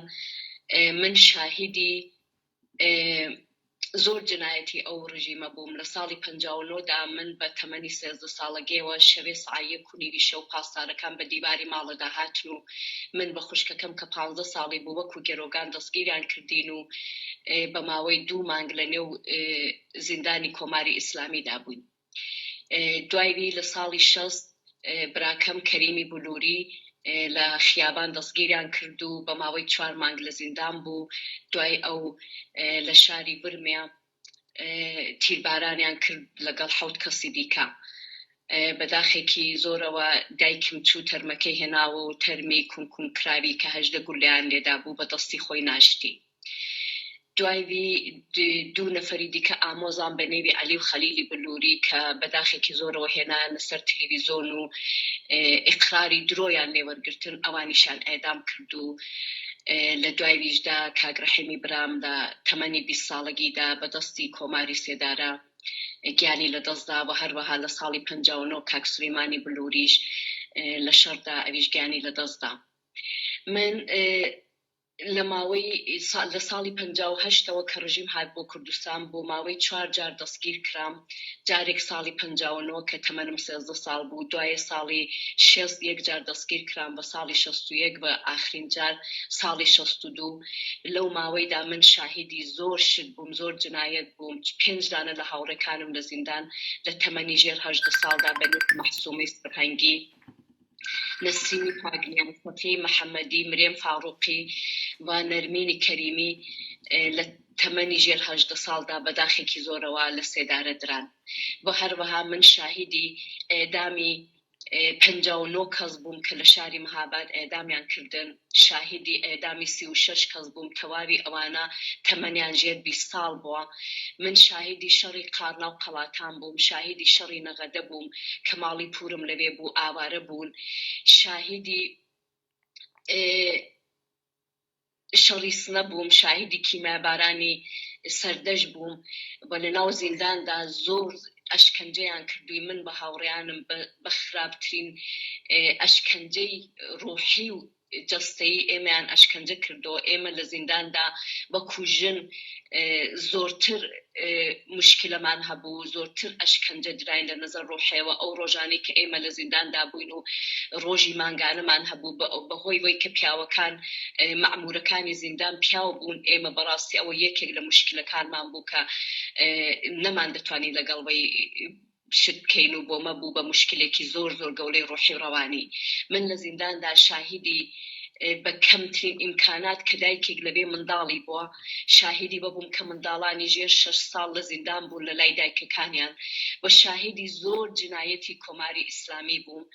من شاهدی زۆر جنایەتی ئەو ڕژیمە بووم. لە ساڵی 59دا من بە تەمەنی 13 ساڵەگەیەوە شەوێ سعایە کونیوی شەو پاسدارەکان بە دیواری ماڵەدا هاتن و من بە خوشکەکەم کە 15 ساڵی بوو وەکو گەرۆگان دەستگیریان کردین و بە ماوەی 2 مانگ لە نێو زیندانی کۆماری ئیسلامیدا بووین. دوایوی لە ساڵی 60 براکەم کەریمی بلووری لە خیابان دەستگیریان کرد و بە ماوەی 4 مانگ لە زیندان بوو. دوای ئەو لە شاری برمیا تیربارانیان کرد لەگەڵ 7 کەسی دیکە. بەداخێکی زۆرەوە دایکم چوو تەرمەکەی هێناوە و تەرمی کومکوم کراوی کە 18 گولیان لێدا بوو بە دەستی خۆی ناشتی. دوایوی 2 نەفەری دیکە ئامۆزان بە نێوی عەلی و خەلیلی بلووری کە بەداخێکی زۆرەوە هێنایان لەسەر تەلەڤیزۆن و ئیقراری درۆیان لێوەرگرتن ئەوانیشان ئێدام کرد و لە دوایویشدا کاگڕەحیمی برام لە تەمەنی 20 ساڵگیدا بەدەستی کۆماری سێدارە گیانی لەدەستدا و هەروەها لە ساڵی 59 کاک سولەیمانی بلووریش لە شەڕدا ئەویش گیانی لەدەستدا. من لە ماوەی لە ساڵی 58ەوە کە ڕژیم هات بۆ کوردستان بۆ ماوەی 4 جار دەستگیر کرام. جارێک ساڵی 59 کە تەمەنم 13 ساڵ بوو، دوایە ساڵی 60 یەک جار دەستگیر کرام، بە ساڵی 61 بە ئاخرین جار ساڵی 62. لەو ماوەیدا من شاهدی زۆر شت بووم، زۆر جنایەت بووم. 5 دانە لە هاوڕێکانم لە زیندان لە تەمەنی ژێر 18 ساڵدا بە نێو مەحسومەی سپرهەنگی، نسرینی پاگلیان، فەتحی محەممەدی، مرێم فاڕوقی و نەرمینی کەریمی لە تەمەنی ژێر 18 ساڵدا بەداخێکی زۆرەوە لە سێدارە دران. بۆ هەروەها من شاهدی ئێدامی 59 کەس بووم کە لە شاری مەهاباد ئێدامیان کردن. شاهدی ئێدامی 36 کەس بووم، تەواوی ئەوانە تەمەنیان ژێر 20 ساڵ بووە. من شاهدی شەڕی قارنا و قەڵاتان بووم، شاهدی شەڕی نەغەدە بووم کە ماڵی پورم لەوێ بوو، ئاوارە بوون. شاهدی شەڕی سنە بووم، شاهدی کیمابارانی سەردەش بووم و لە ناو زینداندا زۆر ئەشکەنجەیان کردووی. من بە هاوڕێیانم بە خراپترین ئەشکەنجەی ڕۆحی و جەستەیی ئێمەیان ئەشکەنجە کردەوە. ئێمە لە زینداندا وەکو ژن زۆرتر مشکلەمان هەبوو، زۆرتر ئەشکەنجە دراین لە نەزەر ڕۆحیەوە. ئەو ڕۆژانەی کە ئێمە لە زینداندا بووین و ڕۆژی مانگانەمان هەبوو بەهۆی وەی کە پیاوەکان مەعمورەکانی زیندان پیاو بوون، ئێمە بەڕاستی ئەوە یەکێک لە مشکلەکانمان بوو کە نەمان دەتوانین لەگەڵەوەی شت بکەین و بۆمە بوو بە مشکلێکی زۆر زۆر گەورەی ڕۆحی ڕەوانی. من لە زینداندا شاهدی بە کەمترین ئیمکانات کە دایکێک لەبێ منداڵی بووە، شاهدی بەبووم کە منداڵانی ژێر 6 ساڵ لە زیندان بوون لە لای دایکەکانیان، و شاهدی زۆر جنایەتی کۆماری ئیسلامی بووم.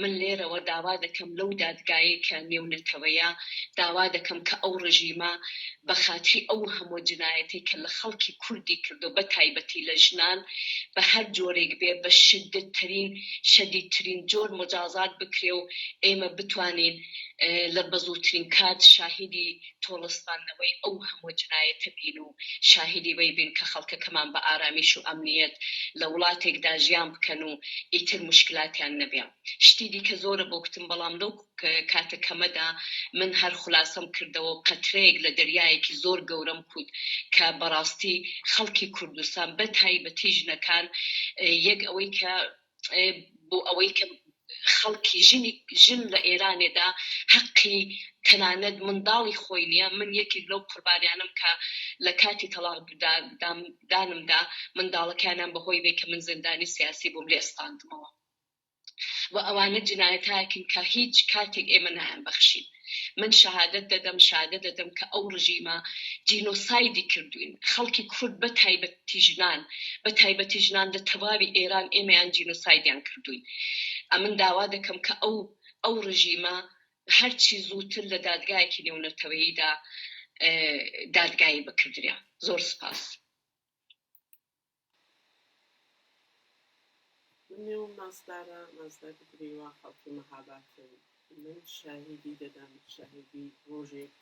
من لێرەوە داوا دەکەم لەو دادگایی کە نێونەتەوەیە، داوا دەکەم کە ئەو ڕژیمە بە خاتری ئەو هەموو جنایەتی کە لە خەڵکی کوردی کردو بە تایبەتی لە ژنان بە هەر جۆرێک بێ بە شدتترین شەدیدترین جۆر مجازات بکرێ و ئێمە بتوانین لە بەزووترین کات شاهدی تۆڵستانەوەی ئەو هەموو جنایەتە بین و شاهدی وەی بین کە خەڵکەکەمان بە ئارامیش و ئەمنیەت لە وڵاتێکدا ژیان بکەن و ئیتر مشکلاتیان نەبێ. شتی دیکە زۆرە بۆ کتم، بەڵام لەو کاتەکەمەدا من هەر خولاسەم کردەوە قەترەیەک لە دەریایەکی زۆر گەورەم کود کە بەڕاستی خەڵکی کوردستان بە تایبەتی ژنەکان، یەک ئەوەی کە بۆ ئەوەی کە خەڵکی ژن لە ئێرانێدا حەقی تەنانەت منداڵی خۆی نییە. من یەکێک لەو قوربانیانم کە لە کاتی تەلاقدانمدا منداڵەکانیان بەهۆی بێ کە من زندانی سیاسی بووم لێستاندمەوە، و ئەوانە جنایەتاکن کە هیچ کاتێک ئێمە نایان بەخشین. من شهادت دەدەم کە ئەو ڕژیمە جینۆسایدی کردوین خەڵکی کورد بە تایبەتی ژنان لە تەواوی ئێران ئێمەیان جینۆسایدیان کردوین. ئەمن داوا دەکەم کە ئەو ڕژیمە هەرچی زووتر لە دادگایەکی نێونەتەوەییدا دادگایی بکردرێ. زۆر سپاس. من مازدار درێوا خەڵکی مەهاباتن. من شاهدی دەدەم، شاهدی ڕۆژێک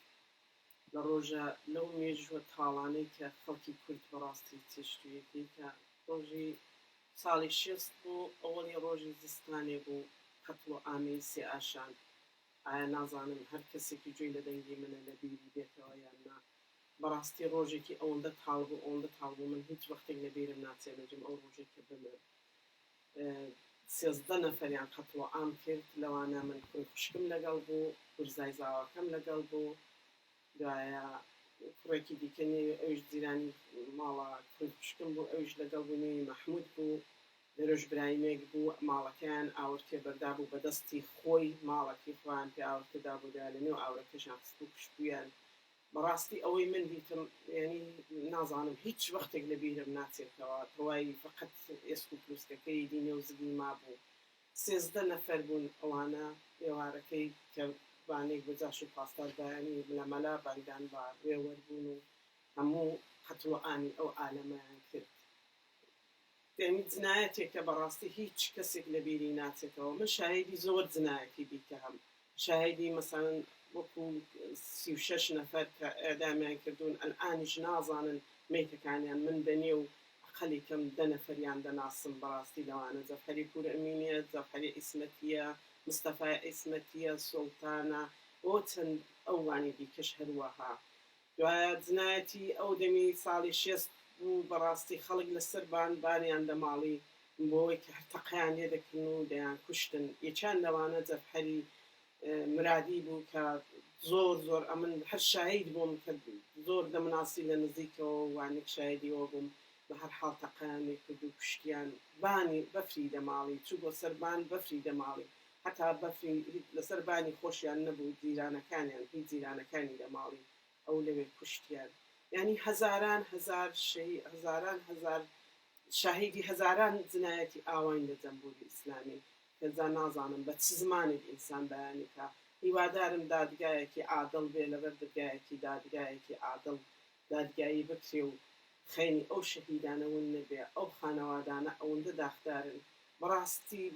لە ڕۆژە لەو مێژوە تاڵانەی کە خەڵکی کورد بەڕاستی چێشتویەکەی کە ڕۆژی ساڵی 6 بوو ئەوەڵی ڕۆژی زستانێ بوو قەتڵ و ئامەی سێ ئاشان ئایا نازانم هەر کەسێکی گوێی لە دەنگی منە لە بیری بێتەوە یان نا بەڕاستی ڕۆژێکی ئەوەندە تاڵ بوو من هیچ وەختێک لە بیرم ناچێت نەجم ئەو ڕۆژێک کە بمر 13 نەفەریان قەتڵ و ئام کرد لەوانە من کوڕی خوشکم لەگەڵ بوو ورزای زاواکەم لەگەڵ بوو دوایە کوڕێکی دیکەنی ئەوش جیرانی ماڵە کوڕی خوشکم بوو ئەوش لەگەڵ بوونی مەحموود بوو دەرۆژ برایمێک بوو ماڵەکەیان ئاورکێ بەردا بوو بەدەستی خۆی ماڵەکی خۆیان پێ ئاورکەدا بوو لە نێو ئاورەکەشان خست بوو پشتبوویان بەڕاستی ئەوەی من دیتم ینی نازانم هیچ وەختێک لە بیرم ناچێتەوە تەواوی فقط ئێسک و پلوسکەکەی دینێ و زگی ما بوو 13 نەفەر بوون ئەوانە ئێوارەکەی کە بانێک بەجاش و پاسداربایانی لە مەلا بانگان با وێوەربوون و هەموو قەتڵ و ئامی ئەو ئالەمەیان کرد دەمی جنایەتێکە بەڕاستی هیچ کەسێک لە بیری ناچێتەوە من شاهێدی زۆر جنایەتی بیکە هەم شاهێدی مەسەڵەن وەکو 36 نەفەر کە ئێدامیان کردوون ئەلئانیش نازانن مەیتەکانیان من بەنێ و ئەقەلی کەم 10 نەفەریان دەناسم بەڕاستی لەوانە جەفەری پور ئەمینیە جەفەری ئیسمەتیە مستەفای ئیسمەتیە سوڵتانە بۆ چەند ئەوانی دیکەش هەروەها دوایە جنایەتی ئەو دەمی ساڵی 6 بوو بەڕاستی خەڵک لەسەر بانیان دەماڵی بۆی کە هەرتەقیان لێ دەکردن و دەیان کوشتن یەکیان لەوانە جەفەری مرادی بوو کە زۆر ئەمن هەر شاهید بووم کە زۆر دەمناسی لە نزیکەوە وانێک شاهدیەوە بووم بە هەر حاڵ تەقیانێک کرد و کوشتیان بانی بەفری دەماڵی چوو بۆ سەربان بەفری دەماڵی هەتا بەفری لەسەر بانی خۆشیان نەبوو جیرانەکانیان هیچ جیرانەکانی دەماڵی ئەو لەوێ کوشتیان یعنی هەزاران شاهیدی هەزاران جنایەتی ئاوین لە جەمهوری ئیسلامی کەزان نازانم بە چ زمانێک ئینسان بەیانی کە هیوادارم دادگایەکی عادڵ بێ لەبەر دادگایەکی عادڵ دادگایی بکرێ و خەینی ئەو شەهیدانەون نەبێ ئەو خانەوادانە ئەوەندە داخدارن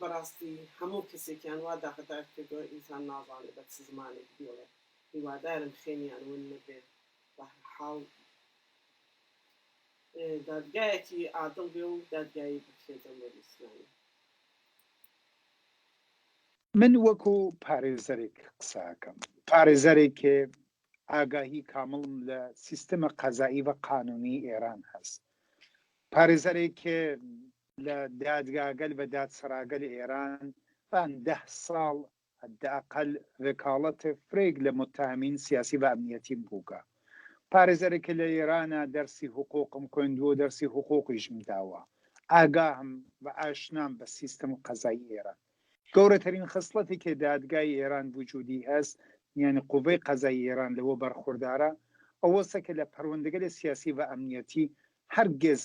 بەڕاستی هەموو کەسێکیان وا داخدار کردەوە ئینسان نازانێت بە چ زمانێک بێڵێ هیوادارم خێنیان ون نەبێت بە حاڵ دادگایەکی عادڵ بێ و دادگایی بکرێ جەمهوری ئیسلامی من وەکو پارێزەرێک قساکەم پارێزەرێکێ ئاگاهی کامڵم لە سیستەمە قەزایی و قانونی ئێران هەست پارێزەرێکێ لە دادگاگەل بە دادسەراگەل ئێران بان 10 ساڵ حداقل وەکاڵەتە فرێک لە متهمین سیاسی و ئەمنیەتیم بووکە پارێزەرێکە لە ئێرانە دەرسی حقوقم خوێندووە دەرسی حقوقیشم داوە ئاگاهم و ئاشنام بە سیستەم قەزایی ئێران گەورەترین خصلەتێکی دادگای ئێران وجودی هەست یعنی قوڤەی قەزایی ئێران لەوە بەرخوردارە ئەوەسە کە لە پەروەردەگەلی سیاسی و ئەمنیەتی هەرگز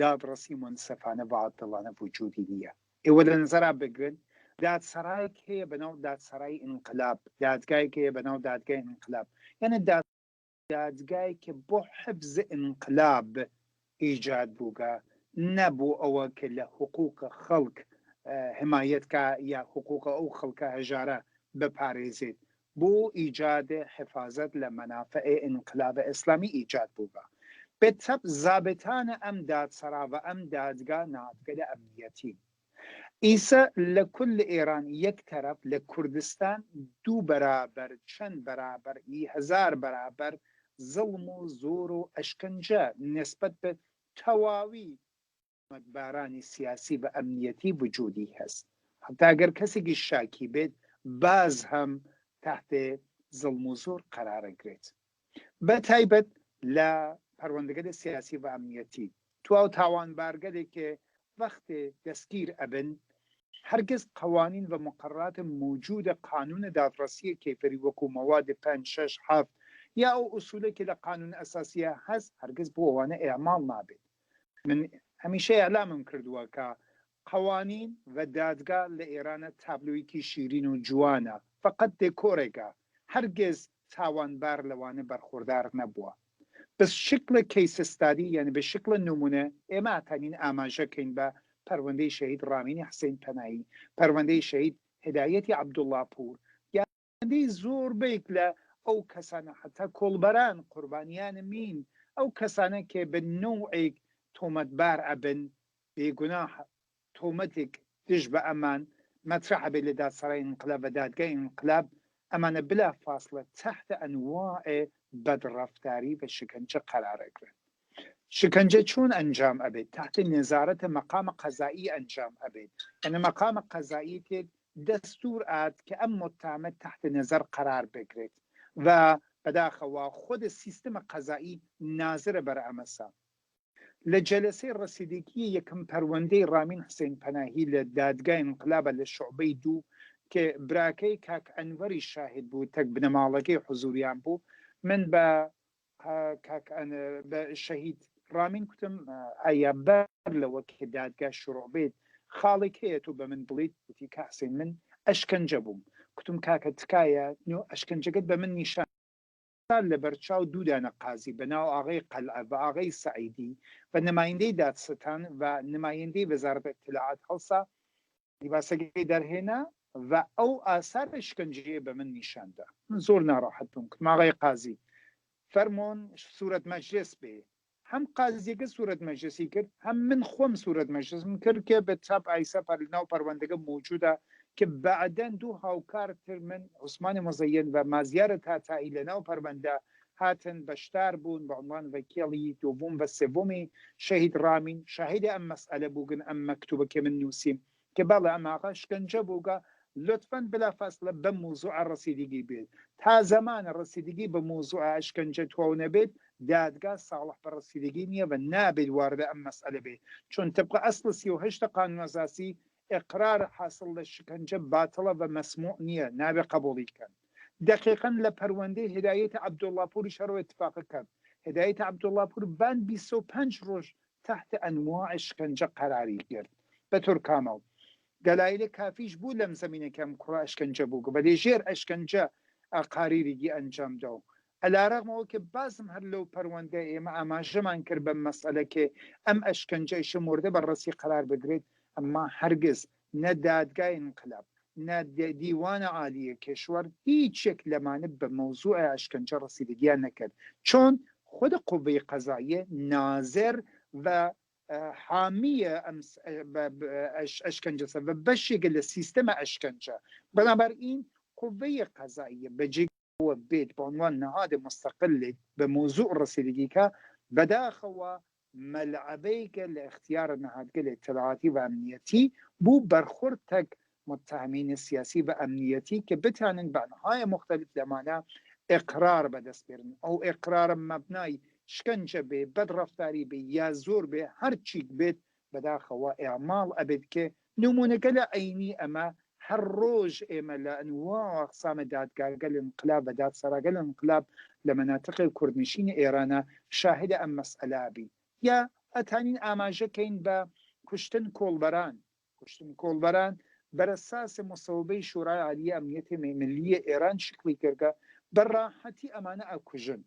دادڕەسی منسەفانە و عادڵانە وجودی نییە ئێوە لە نەزەرا بگرن دادسەرایەک هەیە بەناو دادسەرای ئینقلاب دادگایەک هەیە بەناو دادگای ئینقلاب یعنی دادگایەکە بۆ حفظ ئینقلاب ئیجاد بووگە نەبوو ئەوە کە لە حقوق خەڵک حمایەتکە یا حقوق ئەو خەڵکە هەژارە بپارێزێت بۆ ئیجاد حفاظت لە منافع ئینقلاب ئیسلامی ئیجاد بووگە بێتەب زابطانە ئەم دادسەرا و ئەم دادگا نهاتگەلە ئەمنیەتی ئیسە لە کل ئێران یەک تەرەف لە کوردستان 2 بەرابەر چەند بەرابەر 1000 بەرابەر زڵم و زۆر و ئەشکەنجە نسبەت بە تەواوی بارانی سیاسی و ئەمنیەتی وجودی هەست حتا ئەگەر کەسێکی شاکی بێت باز هەم تحت زڵم و زۆر قەرارەگرێت بە تایبەت لە پەروەردەگەلی سیاسی و ئەمنیەتی تواو تاوانبارگەلێکێ وەختێ دەستگیر ئەبن هەرگز قوانین و مقررات موجود قانون دادڕەسی کیفری وەکو مواد 5 6 7 یا ئەو ئوسولێکی لە قانون ئەساسیە هەست هەرگز بۆ ئەوانە ئێعمال نابێت من هەمیشە ئەعلامم کردووە کە قوانین و دادگا لە ئێرانە تابلۆیەکی شیرین و جوانە فقط دێکۆرێکە هەرگز تاوانبار لەوانە بەرخوردار نەبووە بە شکل کەیس استادی یعنی بە شکل نمونە ئێمە ئاتانین ئاماژەکەین بە پەروەندەی شەهید ڕامینی حسین پەنایی پەروەندەی شەهید هدایەتی عەبدوڵڵا پور یاندەی زۆربەیەک لە ئەو کەسانە حتا کۆڵبەران قوربانیانە مین ئەو کەسانە کێ بە نوعێک تۆمەتبار ئەبن بێگونا تۆمەتێک دژ بە ئەمان مەترح بێت لە دادسەرای انقلاب بە دادگای انقلاب ئەمانە بلا فاصلە تحت ئەنواع بەدڕەفتاری بە شکنجە قەرارەگرن. شکنجە چۆن ئەنجام ئەبێت تحت نێزارەتە مەقامە قەزایی ئەنجام ئەبێت یعنی مەقامە قەزایی تێک دەستور ئات کە ئەم متهمە تحت نظر قرار بگرێت و بەداخەوە خۆدە سیستمە قەزایی نازرە بەر ئەمەسا. لە جەلسەی ڕەسیدگی یەکەم پەروەندەی رامین حسین پەناهی لە دادگای انقلابە لە شعبەی 2 کە براکەی کاک ئەنوەری شاهد بوو تەک بنەماڵەکەی حوزوریان بوو من بە شەهید رامین کوتم ئایا بەر لەوە کە دادگا شروع بێت خاڵێک هەیە تۆ بە من بڵیت وتی کاحسین من ئەشکەنجە بووم کوتم کاکە تکایە ئەشکەنجەکەت بە من نیشان لە بەرچاو دوودانە قازی بەناو ئاغای قەلعە بە ئاغای سعیدی و نمایندەی دادستان و نمایندەی وەزارەت اطلاعات هەڵسا لیباسەکەی دەرهێنا و ئەو ئاسار شکنجەیە بە من نیشاندا من زۆر ناڕاحەت بووم کتم ئاغای قازی فەرمۆن سوورەت مەجلس بێ هەم قازیەکە سوورەت مەجلسی کرد هەم من خۆم سوورەت مەجلسم کرد کە بە چاپ ئایسا ناو پەروەندەکە موجودە کە بەعدەن دوو هاوکارتر من عوسمانی مەزەین و مازیارە تاتایی لە ناو پەروەندە هاتن بەشدار بوون بە عنوان وەکیڵی دووەم و سێڤۆمی شەهید رامین شاهدی ئەم مەسئلە بووگن ئەم مەکتوبەکە من نووسیم کە بەڵێ ئەم ئاغا شکنجە بووگە لطفاً بلافاصلە بە موضوع ڕەسیدگی بێت تا زەمانە ڕەسیدگی بە موضوع ئەشکەنجە تواو نەبێت دادگا ساڵح بە ڕەسیدگی نییە و نابێت واردە ئەم مەسئلە بێت چون طبق ئەسڵ 38 قانون ئەساسی إقرار حاصل للشکنجة باطلة ومسموع نية نابي قبولي كان دقيقا لپروندي هداية عبد الله پور شرو اتفاق كان هداية عبد الله پور بان 25 روز تحت انواع شکنجة قراري گرد بطور كامل دلائل كافيش بو لم زمينه كم كرا اشکنجه بو بدي جير اشکنجه قاريري انجام دو على رغم او که بازم هر لو پرونده اما اماجمان کر به مسئله که ام اشکنجه شمرده بر رسی قرار بگرید اما هرگز نه دادگاه انقلاب نه دیوان عالی کشور هیچ یک لمانه به موضوع اشکنجه رسیدگی نکرد چون خود قوه قضاییه ناظر و حامی اشکنجه و بشی گل سیستم اشکنجه بنابراین قوه قضاییه بجی و بیت به عنوان نهاد مستقل به موضوع رسیدگی که بداخل ملعبه که لاختیار نهادگل اطلاعاتی و امنیتی بو برخورد تک متهمین سیاسی و امنیتی که بتانن بانهای مختلف لمانه اقرار به دست بیارن او اقرار مبنای شکنجه به بدرفتاری به یا زور به هر چیک بیت بداخل و اعمال ابد که نمونگل عینی اما هر روز اما لانواع اقسام دادگاهگل انقلاب و دادسراگل انقلاب لمناطق کردنشین ایران شاهد ام مسئله بی یا اتانین آماجه کین با کشتن کولبران بر اساس مصوبه شورای عالی امنیت ملی ایران شکلی کرده بر راحتی امانه اکوژن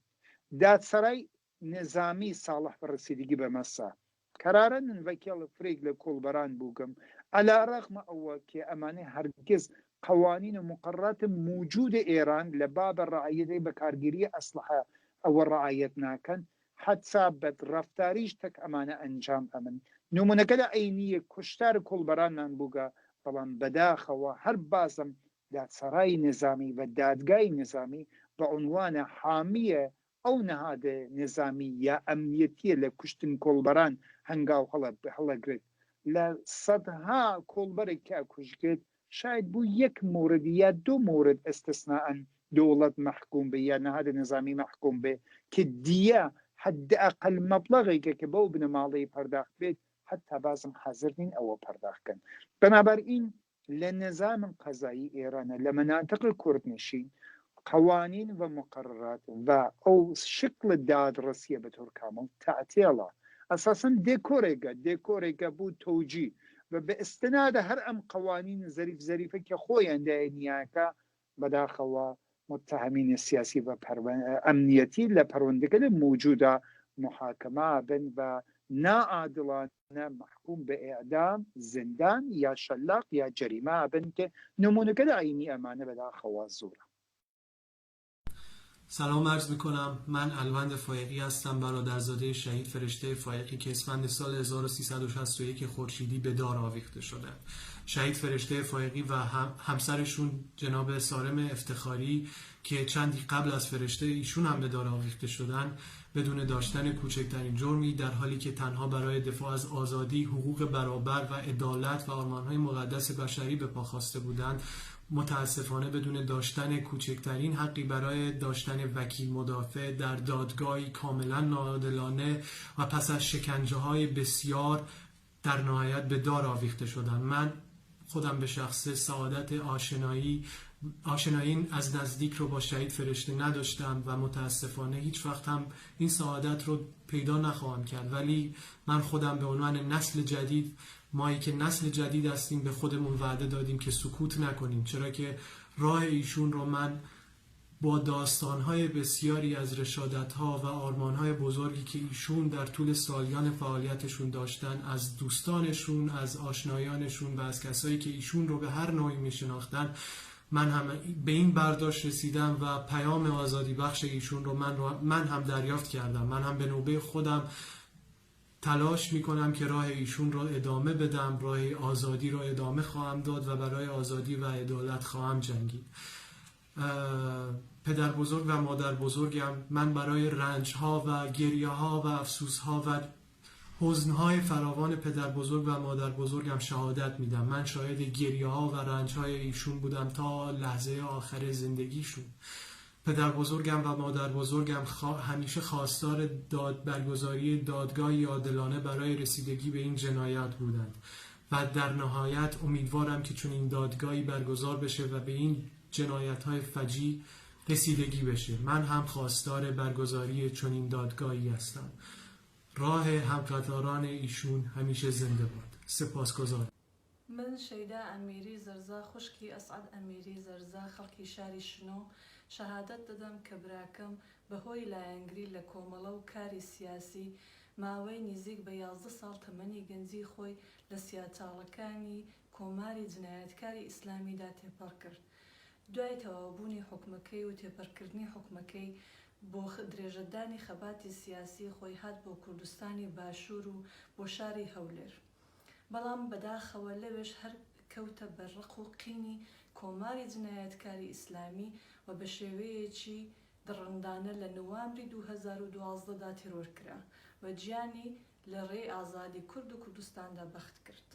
دادسرای نظامی صالح برسیدگی به مسا قرارن وکیل فریق لکولبران بوگم على رغم او که امانه هرگز قوانین و مقررات موجود ایران لباب الرعایت بکارگیری اسلحه او رعایت ناکن حتی بدرفتاریش تک امانه انجام امن نمونگل عینی کشتار کولبران من بوگا طبعا بداخل و هر بازم دادسرای نظامی و دادگاه نظامی به عنوان حامی او نهاد نظامی یا امنیتی لکشتن کولبران هنگاو هلا گرد لصدها کولبری که اکوش گرد شاید بو یک مورد یا دو مورد استثناء دولت محکوم به یا نهاد نظامی محکوم به که دیه حد اقل مبلغی که با ابن مالی پرداخت بید حتی بازم حاضر نین او پرداخت کن بنابراین لنظام قضایی ایران لمناطق کردنشین قوانین و مقررات و او شکل دادرسی به طور کامل تعطیله اساسا دکورێکە بوو توجی و به استناد هر ام قوانین ظریفه که خویان داینیاکە بداخەوە متهمین سیاسی و امنیتی لپروندگل موجوده محاکمه بن و ناعادلانه محکوم به اعدام زندان یا شلاق یا جریمه بن که نمونگل عینی امانه بداخەوە زوره سلام عرض میکنم. من الوند فایقی هستم، برادرزاده شهید فرشته فایقی که اسفند سال 1361 خورشیدی به دار آویخته شدند. شهید فرشته فایقی و همسرشون جناب سارم افتخاری که چندی قبل از فرشته ایشون هم به دار آویخته شدن، بدون داشتن کوچکترین جرمی، در حالی که تنها برای دفاع از آزادی، حقوق برابر و عدالت و آرمان‌های مقدس بشری به پا خواسته بودند، متاسفانه بدون داشتن کوچکترین حقی برای داشتن وکیل مدافع در دادگاهی کاملا ناعادلانه و پس از شکنجه‌های بسیار در نهایت به دار آویخته شدند. من خودم به شخص سعادت آشنایی از نزدیک رو با شهید فرشته نداشتم و متاسفانه هیچ وقت هم این سعادت رو پیدا نخواهم کرد، ولی من خودم به عنوان نسل جدید، مایی که نسل جدید هستیم، به خودمون وعده دادیم که سکوت نکنیم، چرا که راه ایشون رو من با داستان‌های بسیاری از رشادت‌ها و آرمان‌های بزرگی که ایشون در طول سالیان فعالیتشون داشتن، از دوستانشون، از آشنایانشون و از کسایی که ایشون رو به هر نوعی می‌شناختن، من هم به این برداشت رسیدم و پیام آزادی بخش ایشون رو من هم دریافت کردم. من هم به نوبه خودم تلاش میکنم که راه ایشون رو ادامه بدم، راه آزادی رو ادامه خواهم داد و برای آزادی و عدالت خواهم جنگید. پدر بزرگ و مادر بزرگم، من برای رنج‌ها و گریه‌ها و افسوس‌ها و حزن‌های فراوان پدر بزرگ و مادر بزرگم شهادت میدم. من شاهد گریه‌ها و رنج‌های ایشون بودم تا لحظه آخر زندگیشون. پدر بزرگم و مادر بزرگم همیشه خواستار برگزاری دادگاهی عادلانه برای رسیدگی به این جنایت بودند و در نهایت امیدوارم که چون این دادگاهی برگزار بشه و به این جنایت‌های فجیع رسیدگی بشه. من هم خواستار برگزاری چون این دادگاهی هستم. راه همقطاران ایشون همیشه زنده باد. سپاسگزارم. من شیدا امیری زرزا خوشکی اسعد امیری زرزا خەڵکی شاری شنۆ شەهادەت دەدەم کە براکەم بەهۆی لایەنگری لە کۆمەڵە و کاری سیاسی ماوەی نزیک بە 11 ساڵ تەمەنی گەنجی خۆی لە سیاچاڵەکانی کۆماری جنایەتکاری ئیسلامیدا تێپەڕ کرد. دوای تەواوبوونی حکومەکەی و تێپەڕکردنی حکومەکەی بۆ درێژەدانی خەباتی سیاسی خۆی هات بۆ کوردستانی باشوور و بۆ شاری هەولێر. بەڵام بەداخەوە لەوێش هەر کەوتە بەرڕق و قینی کۆماری جنایەتکاری ئیسلامی و بە شێوەیەکی دڕندانە لە نوامبری 2012دا تیرۆر کرا و گیانی لە ڕێی ئازادی کورد و کوردستاندا بەخت کرد.